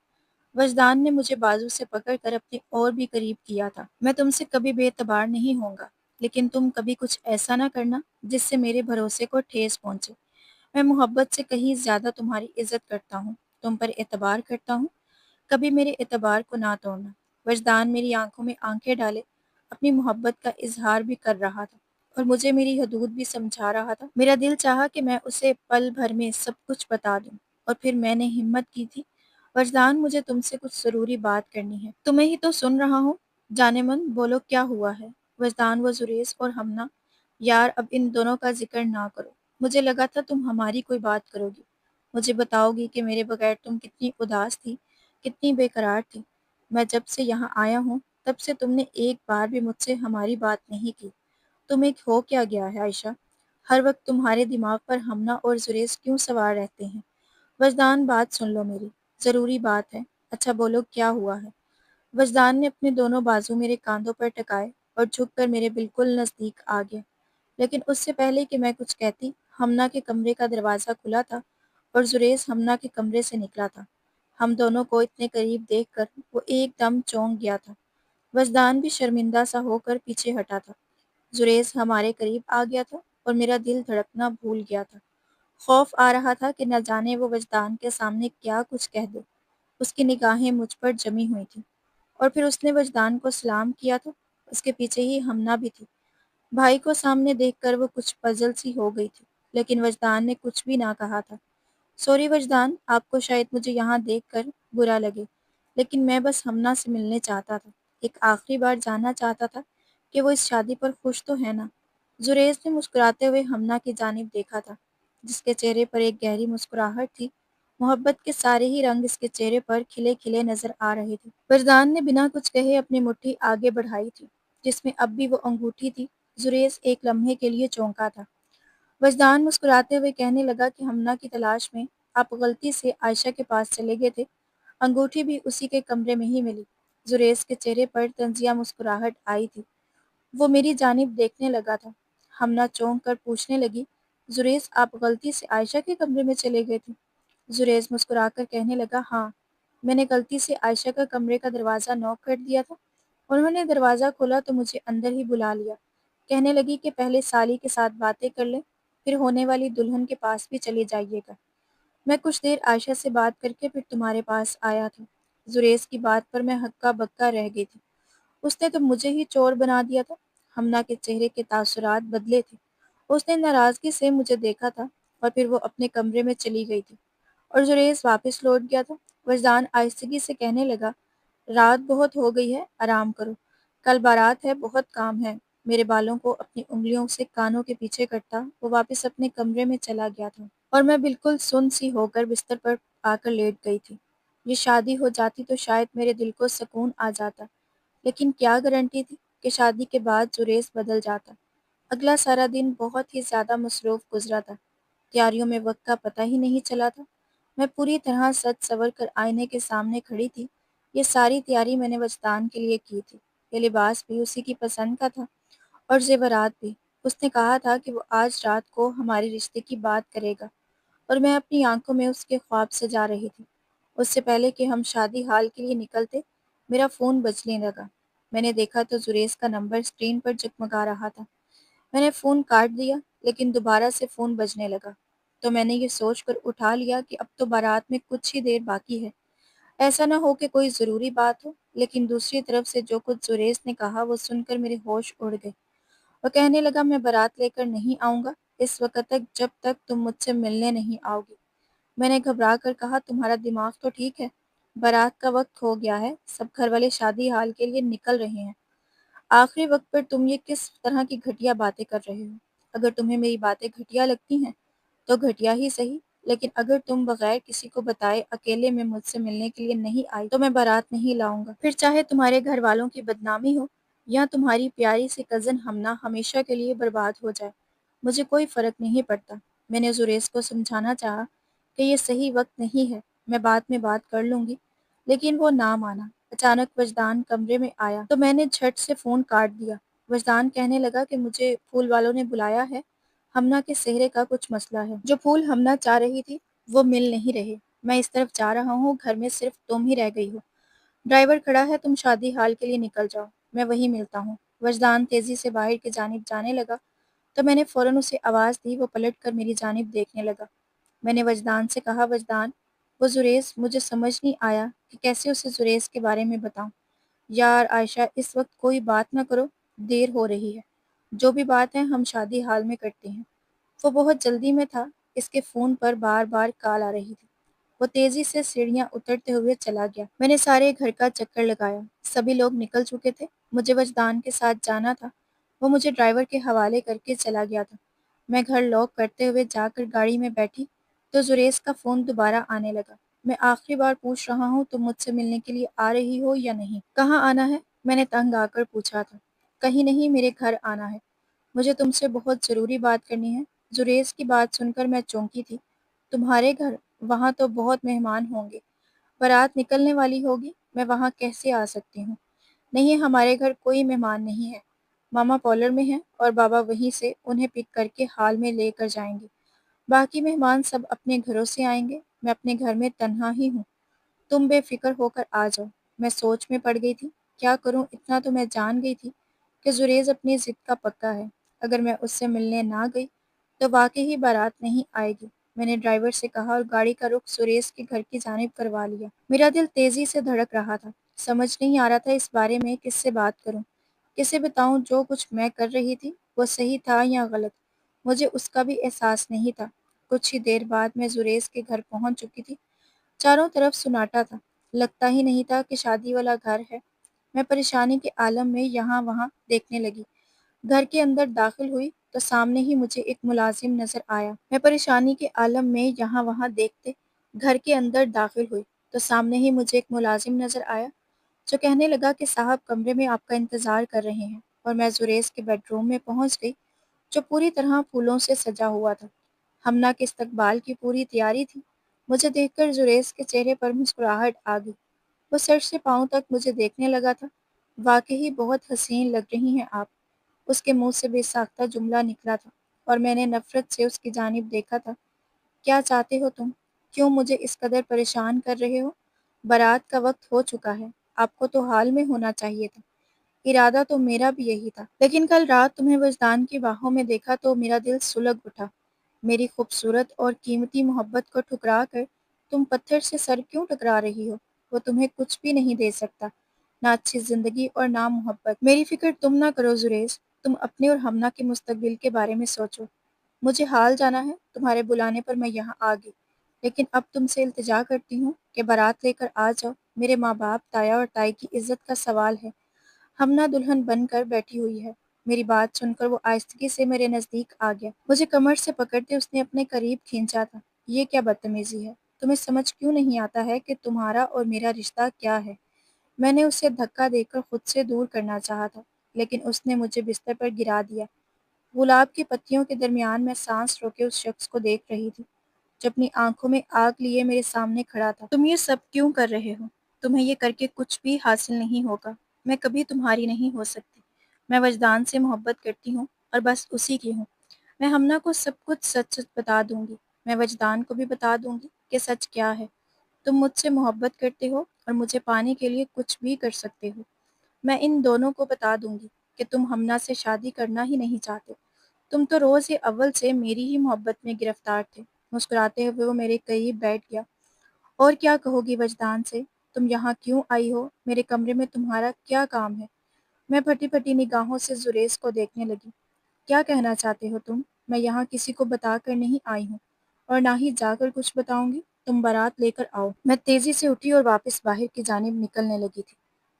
وجدان نے مجھے بازو سے پکڑ کر اپنے اور بھی قریب کیا تھا۔ میں تم سے کبھی بے اعتبار نہیں ہوں گا، لیکن تم کبھی کچھ ایسا نہ کرنا جس سے میرے بھروسے کو ٹھیس پہنچے۔ میں محبت سے کہیں زیادہ تمہاری عزت کرتا ہوں، تم پر اعتبار کرتا ہوں، کبھی میرے اعتبار کو نہ توڑنا۔ وجدان میری آنکھوں میں آنکھیں ڈالے اپنی محبت کا اظہار بھی کر رہا تھا اور مجھے میری حدود بھی سمجھا رہا تھا۔ میرا دل چاہا کہ میں اسے پل بھر میں سب کچھ بتا دوں، اور پھر میں نے ہمت کی تھی، وجدان مجھے تم سے کچھ ضروری بات کرنی ہے۔ تمہیں ہی تو سن رہا ہوں، جانے من بولو کیا ہوا ہے؟ وجدان، وہ زریس اور ہمنا، یار اب ان دونوں کا ذکر نہ کرو۔ مجھے لگا تھا تم ہماری کوئی بات کرو گی، مجھے بتاؤ گی کہ میرے بغیر تم کتنی اداس تھی، کتنی بے قرار تھی۔ میں جب سے یہاں آیا ہوں تب سے تم نے ایک بار بھی مجھ سے ہماری بات نہیں کی۔ تمہیں ہو کیا گیا ہے عائشہ؟ ہر وقت تمہارے دماغ پر ہمنا اور زریس کیوں سوار رہتے ہیں؟ وجدان، بات سن لو میری، ضروری بات ہے۔ اچھا بولو کیا ہوا ہے؟ وجدان نے اپنے دونوں بازو میرے کاندھوں پر ٹکائے اور جھک کر میرے بالکل نزدیک آ گیا، لیکن اس سے پہلے کہ میں کچھ کہتی، ہمنا کے کمرے کا دروازہ کھلا تھا اور زریس ہمنا کے کمرے سے نکلا تھا۔ ہم دونوں کو اتنے قریب دیکھ کر وہ ایک دم چونک گیا تھا۔ وجدان بھی شرمندہ سا ہو کر پیچھے ہٹا تھا۔ زریس ہمارے قریب آ گیا تھا اور میرا دل دھڑکنا بھول گیا تھا۔ خوف آ رہا تھا کہ نہ جانے وہ وجدان کے سامنے کیا کچھ کہہ دے۔ اس کی نگاہیں مجھ پر جمی ہوئی تھیں، اور پھر اس نے وجدان کو سلام کیا تھا۔ اس کے پیچھے ہی ہمنا بھی تھی۔ بھائی کو سامنے دیکھ کر وہ کچھ پزل سی ہو گئی تھی، لیکن وجدان نے کچھ بھی نہ کہا تھا۔ سوری وجدان، آپ کو شاید مجھے یہاں دیکھ کر برا لگے، لیکن میں بس ہمنا سے ملنے چاہتا تھا، ایک آخری بار جاننا چاہتا تھا کہ وہ اس شادی پر خوش تو ہے نا۔ زریس نے مسکراتے ہوئے ہمنا کی جانب دیکھا تھا، جس کے چہرے پر ایک گہری مسکراہٹ تھی۔ محبت کے سارے ہی رنگ اس کے چہرے پر کھلے کھلے نظر آ رہے تھے۔ وجدان نے بنا کچھ کہے اپنی مٹھی آگے بڑھائی تھی، جس میں اب بھی وہ انگوٹھی تھی۔ زریس ایک لمحے کے لیے چونکا تھا۔ وجدان مسکراتے ہوئے کہنے لگا کہ ہمنا کی تلاش میں آپ غلطی سے عائشہ کے پاس چلے گئے تھے، انگوٹھی بھی اسی کے کمرے میں ہی ملی۔ زریس کے چہرے پر طنزیہ مسکراہٹ آئی تھی، وہ میری جانب دیکھنے لگا تھا۔ ہمنا چونک کر پوچھنے لگی، زریس آپ غلطی سے عائشہ کے کمرے میں چلے گئے تھے؟ زریس مسکرا کر کہنے لگا، ہاں، میں نے غلطی سے عائشہ کا کمرے کا دروازہ نوک کر دیا تھا، انہوں نے دروازہ کھولا تو مجھے اندر ہی بلا لیا۔ کہنے لگی کہ پہلے سالی کے ساتھ باتیں کر لیں، پھر ہونے والی دلہن کے پاس بھی چلے جائیے گا۔ میں کچھ دیر عائشہ سے بات کر کے پھر تمہارے پاس آیا تھا۔ زریس کی بات پر میں ہکا بکا رہ گئی تھی۔ اس نے تو مجھے ہی چور بنا دیا تھا۔ ہمنا کے چہرے کے تاثرات بدلے تھے۔ اس نے ناراضگی سے مجھے دیکھا تھا اور پھر وہ اپنے کمرے میں چلی گئی تھی اور زریس واپس لوٹ گیا تھا۔ وجدان آہستگی سے کہنے لگا، رات بہت ہو گئی ہے، آرام کرو، کل بارات ہے، بہت کام ہے۔ میرے بالوں کو اپنی انگلیوں سے کانوں کے پیچھے کرتا وہ واپس اپنے کمرے میں چلا گیا تھا، اور میں بالکل سن سی ہو کر بستر پر آ کر لیٹ گئی تھی۔ یہ شادی ہو جاتی تو شاید میرے دل کو سکون آ جاتا، لیکن کیا گارنٹی تھی کہ شادی کے بعد زریز بدل جاتا۔ اگلا سارا دن بہت ہی زیادہ مصروف گزرا تھا۔ تیاریوں میں وقت کا پتہ ہی نہیں چلا تھا۔ میں پوری طرح سج سنور کر آئینے کے سامنے کھڑی تھی۔ یہ ساری تیاری میں نے وجدان کے لیے کی تھی۔ یہ لباس بھی اسی کی پسند کا تھا اور زیورات بھی۔ اس نے کہا تھا کہ وہ آج رات کو ہمارے رشتے کی بات کرے گا اور میں اپنی آنکھوں میں اس کے خواب سجا رہی تھی۔ اس سے پہلے کہ ہم شادی ہال کے لیے نکلتے، میرا فون بجنے لگا۔ میں نے دیکھا تو زریز کا نمبر اسکرین پر جگمگا رہا تھا۔ میں نے فون کاٹ دیا، لیکن دوبارہ سے فون بجنے لگا تو میں نے یہ سوچ کر اٹھا لیا کہ اب تو بارات میں کچھ ہی دیر باقی ہے، ایسا نہ ہو کہ کوئی ضروری بات ہو۔ لیکن دوسری طرف سے جو کچھ زریز نے کہا وہ سن کر میرے ہوش اڑ گئے۔ وہ کہنے لگا، میں بارات لے کر نہیں آؤں گا اس وقت تک جب تک تم مجھ سے ملنے نہیں آؤ گی۔ میں نے گھبرا کر کہا، تمہارا دماغ تو ٹھیک ہے؟ بارات کا وقت ہو گیا ہے، سب گھر والے شادی ہال کے لیے نکل رہے ہیں۔ آخری وقت پر تم یہ کس طرح کی گھٹیا باتیں کر رہے ہو؟ اگر تمہیں میری باتیں گھٹیا لگتی ہیں تو گھٹیا ہی صحیح، لیکن اگر تم بغیر کسی کو بتائے اکیلے میں مجھ سے ملنے کے لیے نہیں آئی تو میں بارات نہیں لاؤں گا۔ پھر چاہے تمہارے گھر والوں کی بدنامی ہو یا تمہاری پیاری سی کزن ہمنا ہمیشہ کے لیے برباد ہو جائے، مجھے کوئی فرق نہیں پڑتا۔ میں نے زریز کو سمجھانا چاہا کہ یہ صحیح وقت نہیں ہے، میں بعد میں بات کر لوں گی، لیکن وہ نہ مانا۔ اچانک وجدان کمرے میں آیا تو میں نے جھٹ سے فون کاٹ دیا۔ وجدان کہنے لگا کہ مجھے پھول والوں نے بلایا ہے، ہمنا کے سہرے کا کچھ مسئلہ ہے۔ جو پھول ہمنا چاہ رہی تھی وہ مل نہیں رہے۔ میں اس طرف جا رہا ہوں، گھر میں صرف تم ہی رہ گئی ہو۔ ڈرائیور کھڑا ہے، تم شادی ہال کے لیے نکل جاؤ، میں وہیں ملتا ہوں۔ وجدان تیزی سے باہر کی جانب جانے لگا تو میں نے فوراً اسے آواز دی۔ وہ پلٹ کر میری جانب دیکھنے لگا۔ میں نے وجدان سے کہا، وجدان، وہ زریز، مجھے سمجھ نہیں آیا کہ کیسے اسے زریز کے بارے میں بتاؤں۔ یار عائشہ، اس وقت کوئی بات نہ کرو، دیر ہو رہی ہے۔ جو بھی بات ہے ہم شادی ہال میں کرتے ہیں۔ وہ بہت جلدی میں تھا، اس کے فون پر بار بار کال آ رہی تھی۔ وہ تیزی سے سیڑھیاں اترتے ہوئے چلا گیا۔ میں نے سارے گھر کا چکر لگایا، سبھی لوگ نکل چکے تھے۔ مجھے وجدان کے ساتھ جانا تھا، وہ مجھے ڈرائیور کے حوالے کر کے چلا گیا تھا۔ میں گھر لاک کرتے ہوئے جا کر گاڑی میں بیٹھی تو زریز کا فون دوبارہ آنے لگا۔ میں آخری بار پوچھ رہا ہوں، تم مجھ سے ملنے کے لیے آ رہی ہو یا نہیں؟ کہاں آنا ہے؟ میں نے تنگ آ کر پوچھا تھا۔ کہیں نہیں، میرے گھر آنا ہے، مجھے تم سے بہت ضروری بات کرنی ہے۔ زریز کی بات سن کر میں چونکی تھی۔ تمہارے گھر؟ وہاں تو بہت مہمان ہوں گے، بارات نکلنے والی ہوگی، میں وہاں کیسے آ سکتی ہوں؟ نہیں، ہمارے گھر کوئی مہمان نہیں ہے، ماما پارلر میں ہیں اور بابا وہیں سے انہیں پک کر کے ہال میں لے کر جائیں گے۔ باقی مہمان سب اپنے گھروں سے آئیں گے، میں اپنے گھر میں تنہا ہی ہوں، تم بے فکر ہو کر آ جاؤ۔ میں سوچ میں پڑ گئی تھی، کیا کروں؟ اتنا تو میں جان گئی تھی کہ زریز اپنی ضد کا پکا ہے۔ اگر میں اس سے ملنے نہ گئی تو واقعی ہی بارات نہیں آئے گی۔ میں نے ڈرائیور سے کہا اور گاڑی کا رخ زریز کے گھر کی جانب کروا لیا۔ میرا دل تیزی سے دھڑک رہا تھا، سمجھ نہیں آ رہا تھا اس بارے میں کس سے بات کروں، کسے بتاؤں جو کچھ میں کر رہی تھی وہ صحیح تھا یا غلط۔ مجھے اس کا بھی احساس نہیں تھا۔ کچھ ہی دیر بعد میں زریز کے گھر پہنچ چکی تھی۔ چاروں طرف سناٹا تھا، لگتا ہی نہیں تھا کہ شادی والا گھر ہے۔ میں پریشانی کے عالم میں یہاں وہاں دیکھنے لگی۔ گھر کے اندر داخل ہوئی تو سامنے ہی مجھے ایک ملازم نظر آیا۔ میں پریشانی کے عالم میں یہاں وہاں دیکھتے گھر کے اندر داخل ہوئی تو سامنے ہی مجھے ایک ملازم نظر آیا جو کہنے لگا کہ صاحب کمرے میں آپ کا انتظار کر رہے ہیں، اور میں زریز کے بیڈ روم میں پہنچ گئی جو پوری طرح پھولوں سے سجا ہوا تھا۔ ہمنا کے استقبال کی پوری تیاری تھی۔ مجھے دیکھ کر زریز کے چہرے پر مسکراہٹ آ گئی۔ وہ سر سے پاؤں تک مجھے دیکھنے لگا تھا۔ واقعی بہت حسین لگ رہی ہیں آپ، اس کے منہ سے بے ساختہ جملہ نکلا تھا اور میں نے نفرت سے اس کی جانب دیکھا تھا۔ کیا چاہتے ہو تم؟ کیوں مجھے اس قدر پریشان کر رہے ہو؟ بارات کا وقت ہو چکا ہے، آپ کو تو حال میں ہونا چاہیے تھا۔ ارادہ تو میرا بھی یہی تھا، لیکن کل رات تمہیں وجدان کی باہوں میں دیکھا تو میرا دل سلگ اٹھا۔ میری خوبصورت اور قیمتی محبت کو ٹھکرا کر تم پتھر سے سر کیوں ٹکرا رہی ہو؟ وہ تمہیں کچھ بھی نہیں دے سکتا، نہ اچھی زندگی اور نہ محبت۔ میری فکر تم نہ کرو زریز، تم اپنے اور ہمنا کے مستقبل کے بارے میں سوچو۔ مجھے حال جانا ہے، تمہارے بلانے پر میں یہاں آ گئی، لیکن اب تم سے التجا کرتی ہوں کہ بارات لے کر آ جاؤ۔ میرے ماں باپ، تایا اور تائی کی عزت کا سوال ہے۔ ہمنا دلہن بن کر بیٹھی ہوئی ہے۔ میری بات سن کر وہ آہستگی سے میرے نزدیک آ گیا۔ مجھے کمر سے پکڑتے اس نے اپنے قریب کھینچا تھا۔ یہ کیا بدتمیزی ہے؟ تمہیں سمجھ کیوں نہیں آتا ہے کہ تمہارا اور میرا رشتہ کیا ہے؟ میں نے اسے دھکا دے کر خود سے دور کرنا چاہا تھا، لیکن اس نے مجھے بستر پر گرا دیا۔ گلاب کی پتیوں کے درمیان میں سانس روکے اس شخص کو دیکھ رہی تھی جو اپنی آنکھوں میں آگ لیے میرے سامنے کھڑا تھا۔ تم یہ سب کیوں کر رہے ہو؟ تمہیں یہ کر کے کچھ بھی حاصل نہیں ہوگا۔ میں کبھی تمہاری نہیں ہو سکتی۔ میں وجدان سے محبت کرتی ہوں اور بس اسی کی ہوں۔ میں ہمنا کو سب کچھ سچ سچ بتا دوں گی۔ میں وجدان کو بھی بتا دوں گی کہ سچ کیا ہے۔ تم مجھ سے محبت کرتے ہو اور مجھے پانے کے لیے کچھ بھی کر سکتے ہو۔ میں ان دونوں کو بتا دوں گی کہ تم ہمنا سے شادی کرنا ہی نہیں چاہتے۔ تم تو روز ہی اول سے میری ہی محبت میں گرفتار تھے۔ مسکراتے ہوئے وہ میرے قریب بیٹھ گیا۔ اور کیا کہو گی وجدان سے؟ تم یہاں کیوں آئی ہو؟ میرے کمرے میں تمہارا کیا کام ہے؟ میں پھٹی پھٹی نگاہوں سے زریز کو دیکھنے لگی۔ کیا کہنا چاہتے ہو تم؟ میں یہاں کسی کو بتا کر نہیں آئی ہوں اور نہ ہی جا کر کچھ بتاؤں گی۔ تم بارات لے کر آؤ۔ میں تیزی سے اٹھی اور واپس باہر کی جانب نکلنے لگی تھی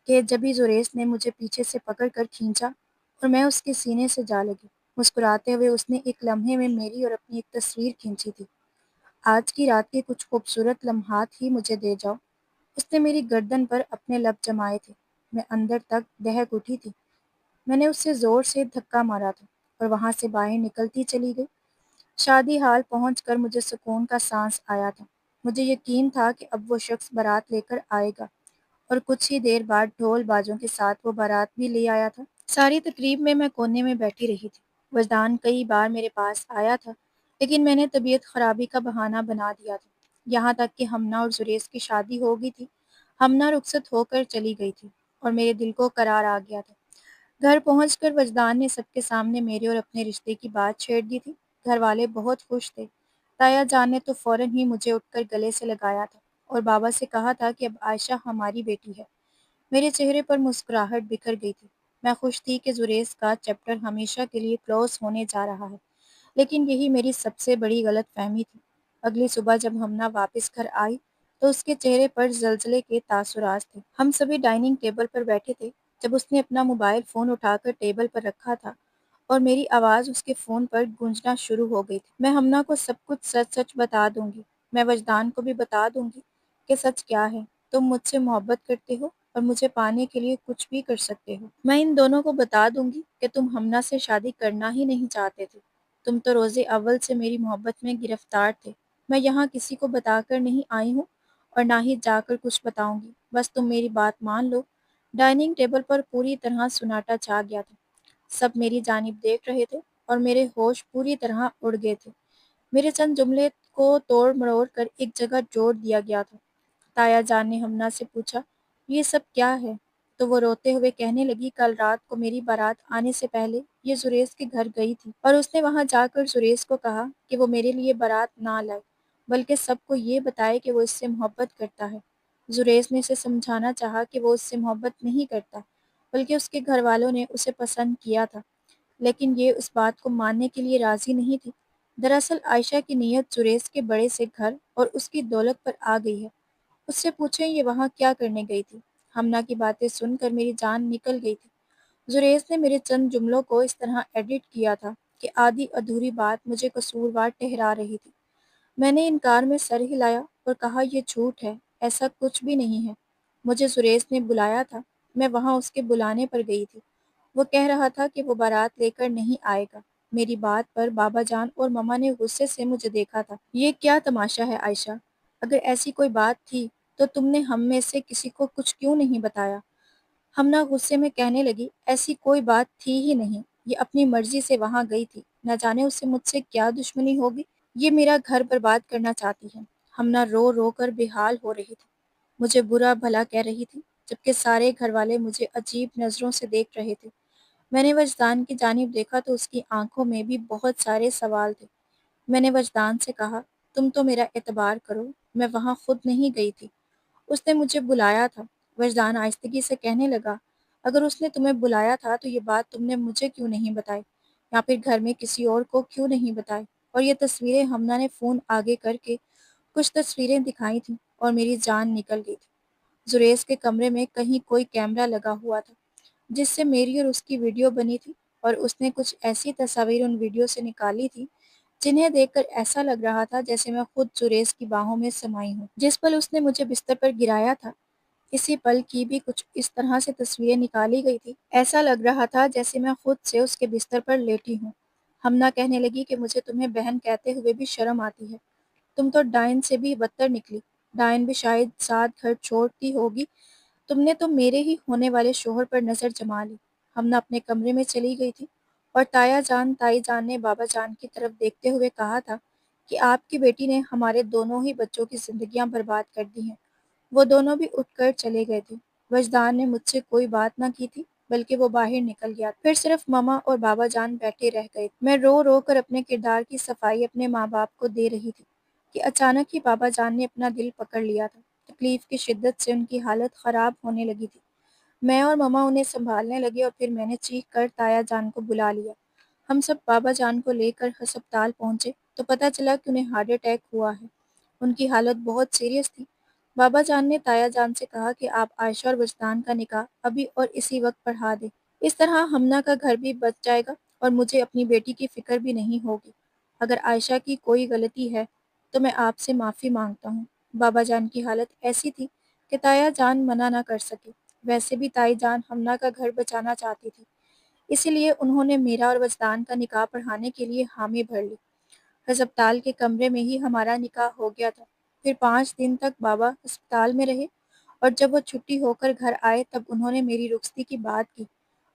کہ جبھی زریز نے مجھے پیچھے سے پکڑ کر کھینچا اور میں اس کے سینے سے جا لگی۔ مسکراتے ہوئے اس نے ایک لمحے میں میری اور اپنی ایک تصویر کھینچی تھی۔ آج کی رات کے کچھ خوبصورت لمحات ہی مجھے دے جاؤ۔ اس نے میری گردن پر اپنے لب جمائے تھے۔ میں اندر تک دہک اٹھی تھی۔ میں نے اس سے زور سے دھکا مارا تھا اور وہاں سے باہر نکلتی چلی گئی۔ شادی حال پہنچ کر مجھے سکون کا سانس آیا تھا۔ مجھے یقین تھا کہ اب وہ شخص بارات لے کر آئے گا اور کچھ ہی دیر بعد ڈھول بازوں کے ساتھ وہ بارات بھی لے آیا تھا۔ ساری تقریب میں کونے میں بیٹھی رہی تھی۔ وجدان کئی بار میرے پاس آیا تھا لیکن میں نے طبیعت خرابی کا بہانہ بنا دیا تھا۔ یہاں تک کہ ہمنا اور زریز کی شادی ہو گئی تھی۔ ہمنا رخصت ہو کر چلی گئی تھی اور میرے دل کو قرار آ گیا تھا۔ گھر پہنچ کر وجدان نے سب کے سامنے میرے اور اپنے رشتے کی بات چھیڑ دی تھی۔ گھر والے بہت خوش تھے۔ تایا جان نے تو فوراً ہی مجھے اٹھ کر گلے سے لگایا تھا اور بابا سے کہا تھا کہ اب عائشہ ہماری بیٹی ہے۔ میرے چہرے پر مسکراہٹ بکھر گئی تھی۔ میں خوش تھی کہ زریز کا چیپٹر ہمیشہ کے لیے کلوز ہونے جا رہا ہے، لیکن یہی میری سب سے بڑی غلط فہمی تھی۔ اگلی صبح جب ہمنا واپس گھر آئی تو اس کے چہرے پر زلزلے کے تاثرات تھے۔ ہم سبھی ڈائننگ ٹیبل پر بیٹھے تھے جب اس نے اپنا موبائل فون اٹھا کر ٹیبل پر رکھا تھا اور میری آواز اس کے فون پر گونجنا شروع ہو گئی تھی۔ میں ہمنا کو سب کچھ سچ سچ بتا دوں گی۔ میں وجدان کو بھی بتا دوں گی کہ سچ کیا ہے۔ تم مجھ سے محبت کرتے ہو اور مجھے پانے کے لیے کچھ بھی کر سکتے ہو۔ میں ان دونوں کو بتا دوں گی کہ تم ہمنا سے شادی کرنا ہی نہیں چاہتے تھے۔ تم تو روز اول سے میری محبت میں گرفتار تھے۔ میں یہاں کسی کو بتا کر نہیں آئی ہوں اور نہ ہی جا کر کچھ بتاؤں گی۔ بس تم میری بات مان لو۔ ڈائننگ ٹیبل پر پوری طرح سناٹا چھا گیا تھا۔ سب میری جانب دیکھ رہے تھے اور میرے ہوش پوری طرح اڑ گئے تھے۔ میرے چند جملے کو توڑ مروڑ کر ایک جگہ جوڑ دیا گیا تھا۔ تایا جان نے ہمنا سے پوچھا، یہ سب کیا ہے؟ تو وہ روتے ہوئے کہنے لگی، کل رات کو میری بارات آنے سے پہلے یہ زریز کے گھر گئی تھی اور اس نے وہاں جا کر زریز کو کہا کہ وہ میرے لیے بارات نہ لائے بلکہ سب کو یہ بتائے کہ وہ اس سے محبت کرتا ہے۔ زریز نے اسے سمجھانا چاہا کہ وہ اس سے محبت نہیں کرتا بلکہ اس کے گھر والوں نے اسے پسند کیا تھا، لیکن یہ اس بات کو ماننے کے لیے راضی نہیں تھی۔ دراصل عائشہ کی نیت زریز کے بڑے سے گھر اور اس کی دولت پر آ گئی ہے۔ اس سے پوچھیں یہ وہاں کیا کرنے گئی تھی؟ ہمنا کی باتیں سن کر میری جان نکل گئی تھی۔ زریز نے میرے چند جملوں کو اس طرح ایڈٹ کیا تھا کہ آدھی ادھوری بات مجھے قصوروار ٹھہرا رہی تھی۔ میں نے انکار میں سر ہلایا اور کہا، یہ جھوٹ ہے، ایسا کچھ بھی نہیں ہے۔ مجھے زریز نے بلایا تھا، میں وہاں اس کے بلانے پر گئی تھی۔ وہ کہہ رہا تھا کہ وہ بارات لے کر نہیں آئے گا۔ میری بات پر بابا جان اور مما نے غصے سے مجھے دیکھا تھا۔ یہ کیا تماشا ہے عائشہ؟ اگر ایسی کوئی بات تھی تو تم نے ہم میں سے کسی کو کچھ کیوں نہیں بتایا؟ ہمنا غصے میں کہنے لگی، ایسی کوئی بات تھی ہی نہیں، یہ اپنی مرضی سے وہاں گئی تھی، نہ جانے اسے مجھ سے کیا دشمنی ہوگی، یہ میرا گھر برباد کرنا چاہتی ہے۔ ہمنا رو رو کر بے حال ہو رہی تھی، مجھے برا بھلا کہہ رہی تھی، جبکہ سارے گھر والے مجھے عجیب نظروں سے دیکھ رہے تھے۔ میں نے وجدان کی جانب دیکھا تو اس کی آنکھوں میں بھی بہت سارے سوال تھے۔ میں نے وجدان سے کہا، تم تو میرا اعتبار کرو، میں وہاں خود نہیں گئی تھی، اس نے مجھے بلایا تھا۔ وجدان آہستگی سے کہنے لگا، اگر اس نے تمہیں بلایا تھا تو یہ بات تم نے مجھے کیوں نہیں بتائی، یا پھر گھر میں کسی اور کو کیوں نہیں بتائی؟ اور یہ تصویریں ہمنا نے فون آگے کر کے کچھ تصویریں دکھائی تھیں اور میری جان نکل گئی تھی۔ زریز کے کمرے میں کہیں کوئی کیمرہ لگا ہوا تھا جس سے میری اور اس کی ویڈیو بنی تھی، اور اس نے کچھ ایسی تصاویر ان ویڈیو سے نکالی تھی جنہیں دیکھ کر ایسا لگ رہا تھا جیسے میں خود زریز کی باہوں میں سمائی ہوں۔ جس پل اس نے مجھے بستر پر گرایا تھا اسی پل کی بھی کچھ اس طرح سے تصویریں نکالی گئی تھی، ایسا لگ رہا تھا جیسے میں خود سے اس کے بستر پر لیٹی ہوں۔ ہمنا کہنے لگی کہ مجھے تمہیں بہن کہتے ہوئے بھی شرم آتی ہے، تم تو ڈائن سے بھی بدتر نکلی، ڈائن بھی شاید ساتھ گھر چھوڑتی ہوگی، تم نے تو میرے ہی ہونے والے شوہر پر نظر جما لی۔ ہمنا اپنے کمرے میں چلی گئی تھی اور تائی جان نے بابا جان کی طرف دیکھتے ہوئے کہا تھا کہ آپ کی بیٹی نے ہمارے دونوں ہی بچوں کی زندگیاں برباد کر دی ہیں۔ وہ دونوں بھی اٹھ کر چلے گئے تھے۔ وجدان نے مجھ سے کوئی بات نہ کی تھی، بلکہ وہ باہر نکل گیا، پھر صرف ماما اور بابا جان بیٹھے رہ گئے۔ میں رو رو کر اپنے کردار کی صفائی اپنے ماں باپ کو دے رہی تھی کہ اچانک ہی بابا جان نے اپنا دل پکڑ لیا تھا۔ تکلیف کی شدت سے ان کی حالت خراب ہونے لگی تھی۔ میں اور ماما انہیں سنبھالنے لگے اور پھر میں نے چیخ کر تایا جان کو بلا لیا۔ ہم سب بابا جان کو لے کر ہسپتال پہنچے تو پتہ چلا کہ انہیں ہارٹ اٹیک ہوا ہے۔ ان کی حالت بہت سیریس تھی۔ بابا جان نے تایا جان سے کہا کہ آپ عائشہ اور وجدان کا نکاح ابھی اور اسی وقت پڑھا دیں، اس طرح ہمنا کا گھر بھی بچ جائے گا اور مجھے اپنی بیٹی کی فکر بھی نہیں ہوگی۔ اگر عائشہ کی کوئی غلطی ہے تو میں آپ سے معافی مانگتا ہوں۔ بابا جان کی حالت ایسی تھی کہ تایا جان منع نہ کر سکے۔ ویسے بھی تائی جان ہمنا کا گھر بچانا چاہتی تھی، اسی لیے انہوں نے میرا اور وجدان کا نکاح پڑھانے کے لیے حامی بھر لی۔ ہسپتال کے کمرے میں ہی ہمارا نکاح ہو گیا تھا۔ پھر 5 دن تک بابا ہسپتال میں رہے اور جب وہ چھٹی ہو کر گھر آئے تب انہوں نے میری رخصتی کی بات کی۔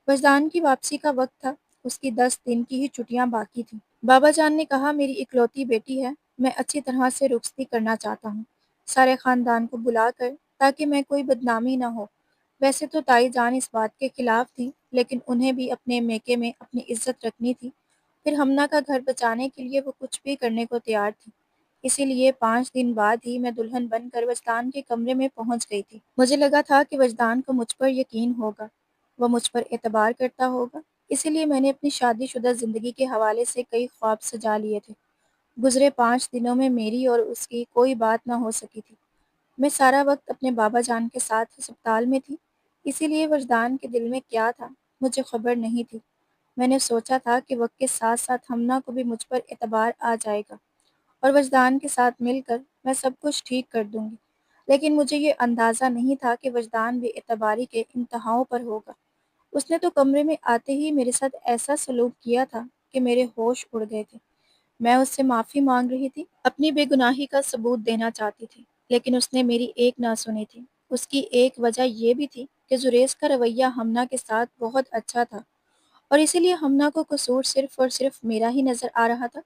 وجدان کی واپسی کا وقت تھا، اس کی 10 دن کی ہی چھٹیاں باقی تھیں۔ بابا جان نے کہا میری اکلوتی بیٹی ہے، میں اچھی طرح سے رخصتی کرنا چاہتا ہوں، سارے خاندان کو بلا کر، تاکہ میں کوئی بدنامی نہ ہو۔ ویسے تو تائی جان اس بات کے خلاف تھی، لیکن انہیں بھی اپنے میکے میں اپنی عزت رکھنی تھی۔ پھر ہمنا کا گھر بچانے کے لیے وہ کچھ بھی کرنے کو تیار تھی۔ اسی لیے 5 دن بعد ہی میں دلہن بن کر وجدان کے کمرے میں پہنچ گئی تھی۔ مجھے لگا تھا کہ وجدان کو مجھ پر یقین ہوگا، وہ مجھ پر اعتبار کرتا ہوگا، اسی لیے میں نے اپنی شادی شدہ زندگی کے حوالے سے کئی خواب سجا لیے تھے۔ گزرے 5 دنوں میں میری اور اس کی کوئی بات نہ ہو سکی تھی۔ میں سارا وقت اپنے بابا جان کے ساتھ ہسپتال میں تھی، اسی لیے وجدان کے دل میں کیا تھا مجھے خبر نہیں تھی۔ میں نے سوچا تھا کہ وقت کے ساتھ ساتھ ہمنا کو بھی مجھ پر اعتبار آ جائے گا اور وجدان کے ساتھ مل کر میں سب کچھ ٹھیک کر دوں گی، لیکن مجھے یہ اندازہ نہیں تھا کہ وجدان بھی اعتباری کے انتہاؤں پر ہوگا۔ اس نے تو کمرے میں آتے ہی میرے ساتھ ایسا سلوک کیا تھا کہ میرے ہوش اڑ گئے تھے۔ میں اس سے معافی مانگ رہی تھی، اپنی بے گناہی کا ثبوت دینا چاہتی تھی، لیکن اس نے میری ایک نہ سنی تھی۔ اس کی ایک وجہ یہ بھی تھی کہ زریز کا رویہ ہمنا کے ساتھ بہت اچھا تھا اور اسی لیے ہمنا کو قصور صرف اور صرف میرا ہی نظر آ رہا تھا۔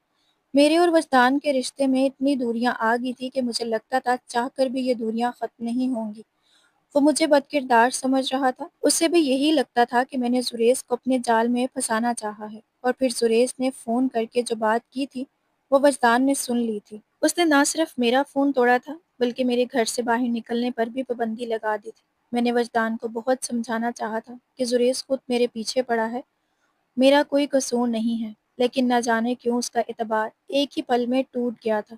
میرے اور وجدان کے رشتے میں اتنی دوریاں آ گئی تھی کہ مجھے لگتا تھا چاہ کر بھی یہ دوریاں ختم نہیں ہوں گی۔ وہ مجھے بد کردار سمجھ رہا تھا، اسے بھی یہی لگتا تھا کہ میں نے زریز کو اپنے جال میں پھنسانا چاہا ہے، اور پھر زریز نے فون کر کے جو بات کی تھی وہ وجدان نے سن لی تھی۔ اس نے نہ صرف میرا فون توڑا تھا بلکہ میرے گھر سے باہر نکلنے پر بھی پابندی لگا دی تھی۔ میں نے وجدان کو بہت سمجھانا چاہا تھا کہ زریز خود میرے پیچھے پڑا ہے، میرا کوئی قصور نہیں ہے، لیکن نہ جانے کیوں اس کا اعتبار ایک ہی پل میں ٹوٹ گیا تھا۔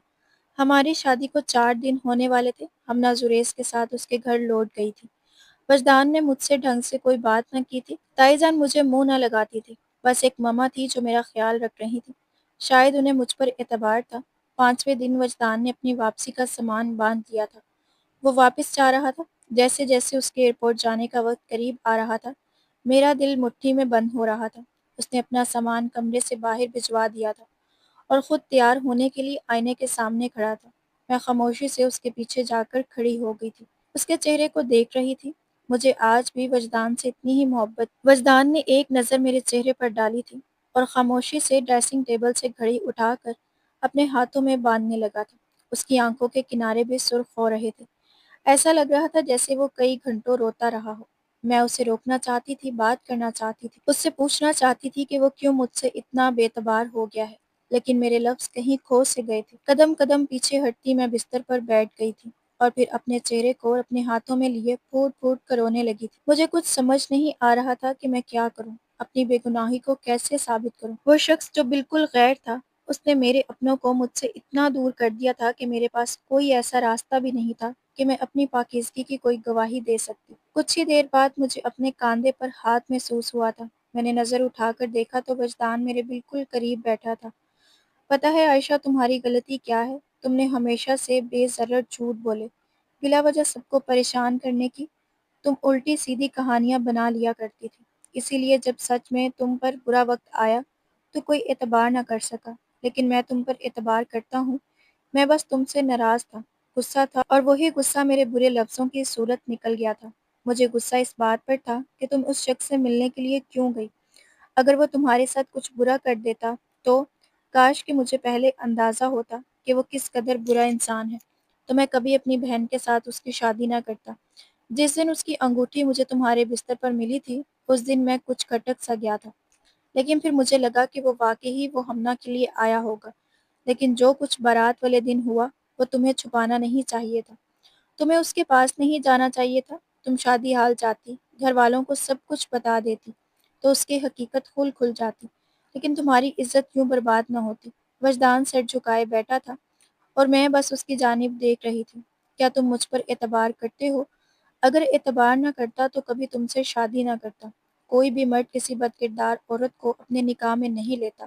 ہماری شادی کو 4 دن ہونے والے تھے، ہمنا زریز کے ساتھ اس کے گھر لوٹ گئی تھی۔ وجدان نے مجھ سے ڈھنگ سے کوئی بات نہ کی تھی، تائی جان مجھے منہ نہ لگاتی تھی، بس ایک ماما تھی جو میرا خیال رکھ رہی تھی، شاید انہیں مجھ پر اعتبار تھا۔ 5ویں دن وجدان نے اپنی واپسی کا سامان باندھ دیا تھا، وہ واپس جا رہا تھا۔ جیسے جیسے اس کے ایئرپورٹ جانے کا وقت قریب آ رہا تھا میرا دل مٹھی میں بند ہو رہا تھا۔ اس نے اپنا سامان کمرے سے باہر بھجوا دیا تھا اور خود تیار ہونے کے لیے آئینے کے سامنے کھڑا تھا۔ میں خاموشی سے اس کے پیچھے جا کر کھڑی ہو گئی تھی، اس کے چہرے کو دیکھ رہی تھی۔ مجھے آج بھی وجدان سے اتنی ہی محبت۔ وجدان نے ایک نظر میرے چہرے پر ڈالی تھی اور خاموشی سے ڈریسنگ ٹیبل سے گھڑی اٹھا کر اپنے ہاتھوں میں باندھنے لگا تھا۔ اس کی آنکھوں کے کنارے بھی سرخ ہو رہے تھے، ایسا لگ رہا تھا جیسے وہ کئی گھنٹوں روتا رہا ہو۔ میں اسے روکنا چاہتی تھی، بات کرنا چاہتی تھی، اس سے پوچھنا چاہتی تھی کہ وہ کیوں مجھ سے اتنا بے اعتبار ہو گیا ہے، لیکن میرے لفظ کہیں کھو سے گئے تھے۔ قدم قدم پیچھے ہٹتی میں بستر پر بیٹھ گئی تھی اور پھر اپنے چہرے کو اپنے ہاتھوں میں لیے پھوٹ پھوٹ کر رونے لگی تھی۔ مجھے کچھ سمجھ نہیں آ رہا تھا کہ میں کیا کروں، اپنی بے گناہی کو کیسے ثابت کروں۔ وہ شخص جو بالکل غیر تھا، اس نے میرے اپنوں کو مجھ سے اتنا دور کر دیا تھا کہ میرے پاس کوئی ایسا راستہ بھی نہیں تھا کہ میں اپنی پاکیزگی کی کوئی گواہی دے سکتی۔ کچھ ہی دیر بعد مجھے اپنے کاندھے پر ہاتھ محسوس ہوا تھا۔ میں نے نظر اٹھا کر دیکھا تو وجدان میرے بالکل قریب بیٹھا تھا۔ پتہ ہے عائشہ تمہاری غلطی کیا ہے؟ تم نے ہمیشہ سے بے ضرر جھوٹ بولے، بلا وجہ سب کو پریشان کرنے کی تم الٹی سیدھی کہانیاں بنا لیا کرتی تھی، اسی لیے جب سچ میں تم پر برا وقت آیا تو کوئی اعتبار نہ کر سکا، لیکن میں تم پر اعتبار کرتا ہوں۔ میں بس تم سے ناراض تھا، غصہ تھا، اور وہی غصہ میرے برے لفظوں کی صورت نکل گیا تھا۔ مجھے غصہ اس بات پر تھا کہ تم اس شخص سے ملنے کے لیے کیوں گئی۔ اگر وہ تمہارے ساتھ کچھ برا کر دیتا تو کاش کہ مجھے پہلے اندازہ ہوتا کہ وہ کس قدر برا انسان ہے، تو میں کبھی اپنی بہن کے ساتھ اس کی شادی نہ کرتا۔ جس دن اس کی انگوٹھی مجھے تمہارے بستر پر ملی تھی، اس دن میں کچھ کھٹک سا گیا تھا، لیکن پھر مجھے لگا کہ وہ واقعی وہ ہمنا کے لیے آیا ہوگا۔ لیکن جو کچھ بارات والے دن ہوا وہ تمہیں چھپانا نہیں چاہیے تھا، تمہیں اس کے پاس نہیں جانا چاہیے تھا۔ تم شادی حال جاتی، گھر والوں کو سب کچھ بتا دیتی تو اس کی حقیقت کھل جاتی، لیکن تمہاری عزت یوں برباد نہ ہوتی۔ وجدان سر جھکائے بیٹھا تھا اور میں بس اس کی جانب دیکھ رہی تھی۔ کیا تم مجھ پر اعتبار کرتے ہو؟ اگر اعتبار نہ کرتا تو کبھی تم سے شادی نہ کرتا۔ کوئی بھی مرد کسی بد کردار عورت کو اپنے نکاح میں نہیں لیتا۔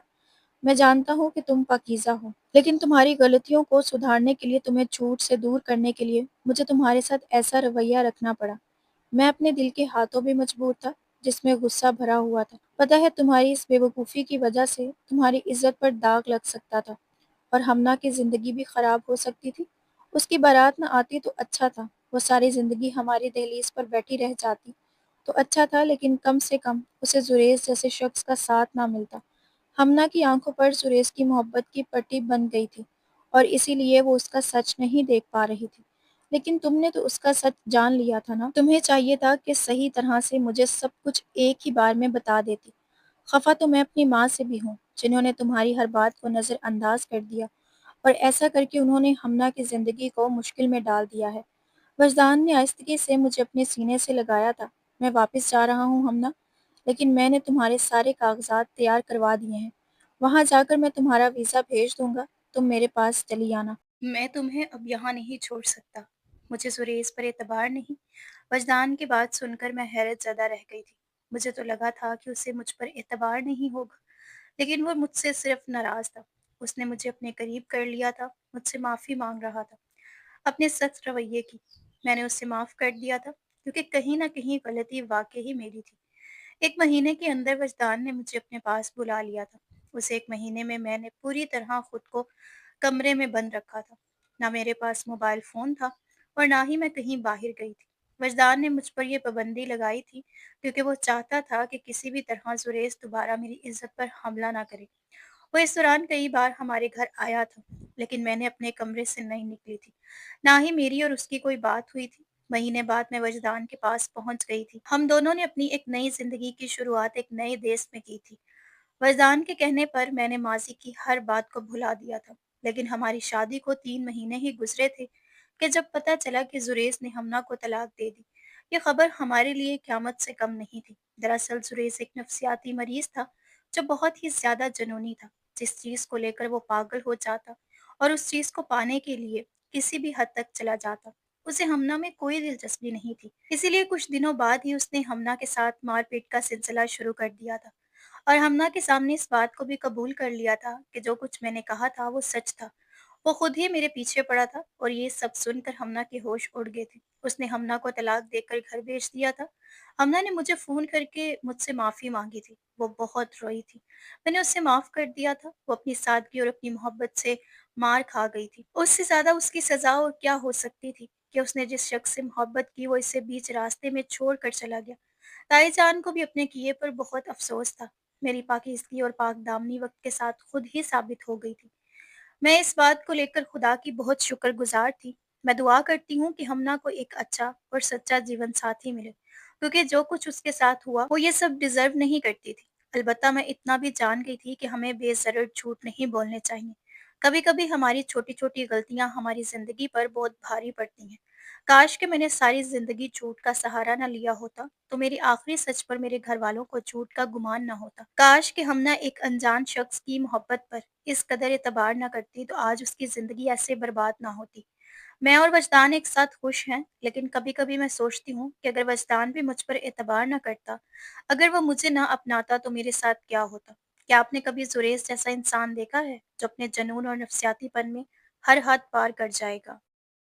میں جانتا ہوں کہ تم پاکیزہ ہو، لیکن تمہاری غلطیوں کو سدھارنے کے لیے، تمہیں جھوٹ سے دور کرنے کے لیے مجھے تمہارے ساتھ ایسا رویہ رکھنا پڑا۔ میں اپنے دل کے ہاتھوں بھی مجبور تھا جس میں غصہ بھرا ہوا تھا۔ پتہ ہے تمہاری اس بے وقوفی کی وجہ سے تمہاری عزت پر داغ لگ سکتا تھا اور ہمنا کی زندگی بھی خراب ہو سکتی تھی۔ اس کی بارات نہ آتی تو اچھا تھا، وہ ساری زندگی ہماری دہلیز پر بیٹھی رہ جاتی تو اچھا تھا، لیکن کم سے کم اسے زریز جیسے شخص کا ساتھ نہ ملتا۔ ہمنا کی آنکھوں پر زریز کی محبت کی پٹی بن گئی تھی اور اسی لیے وہ اس کا سچ نہیں دیکھ پا رہی تھی، لیکن تم نے تو اس کا سچ جان لیا تھا نا۔ تمہیں چاہیے تھا کہ صحیح طرح سے مجھے سب کچھ ایک ہی بار میں بتا دیتی۔ خفا تو میں اپنی ماں سے بھی ہوں، جنہوں نے تمہاری ہر بات کو نظر انداز کر دیا، اور ایسا کر کے انہوں نے ہمنا کی زندگی کو مشکل میں ڈال دیا ہے۔ وجدان نے آہستگی سے مجھے اپنے سینے سے لگایا تھا۔ میں واپس جا رہا ہوں ہمنا، لیکن میں نے تمہارے سارے کاغذات تیار کروا دیے ہیں۔ وہاں جا کر میں تمہارا ویزا بھیج دوں گا، تم میرے پاس چلی آنا۔ میں تمہیں اب یہاں نہیں چھوڑ سکتا۔ مجھے زریز پر اعتبار نہیں۔ وجدان کی بات سن کر میں حیرت زدہ رہ گئی تھی۔ مجھے تو لگا تھا کہ اسے مجھ پر اعتبار نہیں ہوگا، لیکن وہ مجھ سے صرف ناراض تھا۔ اس نے مجھے اپنے قریب کر لیا تھا، مجھ سے معافی مانگ رہا تھا اپنے سخت رویے کی۔ میں نے اسے معاف کر دیا تھا کیونکہ کہیں نہ کہیں غلطی واقعی میری تھی۔ ایک مہینے کے اندر وجدان نے مجھے اپنے پاس بلا لیا تھا۔ اس ایک مہینے میں نے پوری طرح خود کو کمرے میں بند رکھا تھا۔ نہ میرے پاس موبائل فون تھا اور نہ ہی میں کہیں باہر گئی تھی۔ وجدان نے مجھ پر یہ پابندی لگائی تھی کیونکہ وہ چاہتا تھا کہ کسی بھی طرح زریز دوبارہ میری عزت پر حملہ نہ کرے۔ وہ اس دوران کئی بار ہمارے گھر آیا تھا، لیکن میں نے اپنے کمرے سے نہیں نکلی تھی، نہ ہی میری اور اس کی کوئی بات ہوئی تھی۔ مہینے بعد میں وجدان کے پاس پہنچ گئی تھی۔ ہم دونوں نے اپنی ایک نئی زندگی کی شروعات ایک نئے دیس میں کی تھی۔ وجدان کے کہنے پر میں نے ماضی کی ہر بات کو بھلا دیا تھا، لیکن ہماری شادی کو 3 مہینے ہی گزرے تھے کہ جب پتہ چلا کہ زریز نے ہمنا کو طلاق دے دی۔ یہ خبر ہمارے لیے قیامت سے کم نہیں تھی۔ دراصل زریز ایک نفسیاتی مریض تھا جو بہت ہی زیادہ جنونی تھا۔ جس چیز کو لے کر وہ پاگل ہو جاتا اور اس چیز کو پانے کے لیے کسی بھی حد تک چلا جاتا۔ اسے ہمنا میں کوئی دلچسپی نہیں تھی، اسی لیے کچھ دنوں بعد ہی اس نے ہمنا کے ساتھ مار پیٹ کا سلسلہ شروع کر دیا تھا، اور ہمنا کے سامنے اس بات کو بھی قبول کر لیا تھا کہ جو کچھ میں نے کہا تھا وہ سچ تھا۔ وہ خود ہی میرے پیچھے پڑا تھا، اور یہ سب سن کر ہمنا کے ہوش اڑ گئے تھے۔ اس نے ہمنا کو طلاق دے کر گھر بھیج دیا تھا۔ ہمنا نے مجھے فون کر کے مجھ سے معافی مانگی تھی۔ وہ بہت روئی تھی۔ میں نے اسے معاف کر دیا تھا۔ وہ اپنی سادگی اور اپنی محبت سے مار کھا گئی تھی۔ اس سے زیادہ اس کی سزا اور کیا ہو سکتی تھی کہ اس نے جس شخص سے محبت کی وہ اسے بیچ راستے میں چھوڑ کر چلا گیا۔ تائی جان کو بھی اپنے کیے پر بہت افسوس تھا۔ میری پاکیزگی اور پاک دامنی وقت کے ساتھ خود ہی ثابت ہو گئی تھی۔ میں اس بات کو لے کر خدا کی بہت شکر گزار تھی۔ میں دعا کرتی ہوں کہ ہمنا کو ایک اچھا اور سچا جیون ساتھی ملے، کیونکہ جو کچھ اس کے ساتھ ہوا وہ یہ سب ڈیزرو نہیں کرتی تھی۔ البتہ میں اتنا بھی جان گئی تھی کہ ہمیں بے ضرر جھوٹ نہیں بولنے چاہیے۔ کبھی کبھی ہماری چھوٹی چھوٹی غلطیاں ہماری زندگی پر بہت بھاری پڑتی ہیں۔ کاش کہ میں نے ساری زندگی جھوٹ کا سہارا نہ لیا ہوتا تو میری آخری سچ پر میرے گھر والوں کو جھوٹ کا گمان نہ ہوتا۔ کاش کہ ہم نہ ایک انجان شخص کی محبت پر اس قدر اعتبار نہ کرتی تو آج اس کی زندگی ایسے برباد نہ ہوتی۔ میں اور وجدان ایک ساتھ خوش ہیں، لیکن کبھی کبھی میں سوچتی ہوں کہ اگر وجدان بھی مجھ پر اعتبار نہ کرتا، اگر وہ مجھے نہ اپناتا تو میرے ساتھ کیا ہوتا۔ کیا آپ نے کبھی زریز جیسا انسان دیکھا ہے جو اپنے جنون اور نفسیاتی پن میں ہر حد پار کر جائے گا؟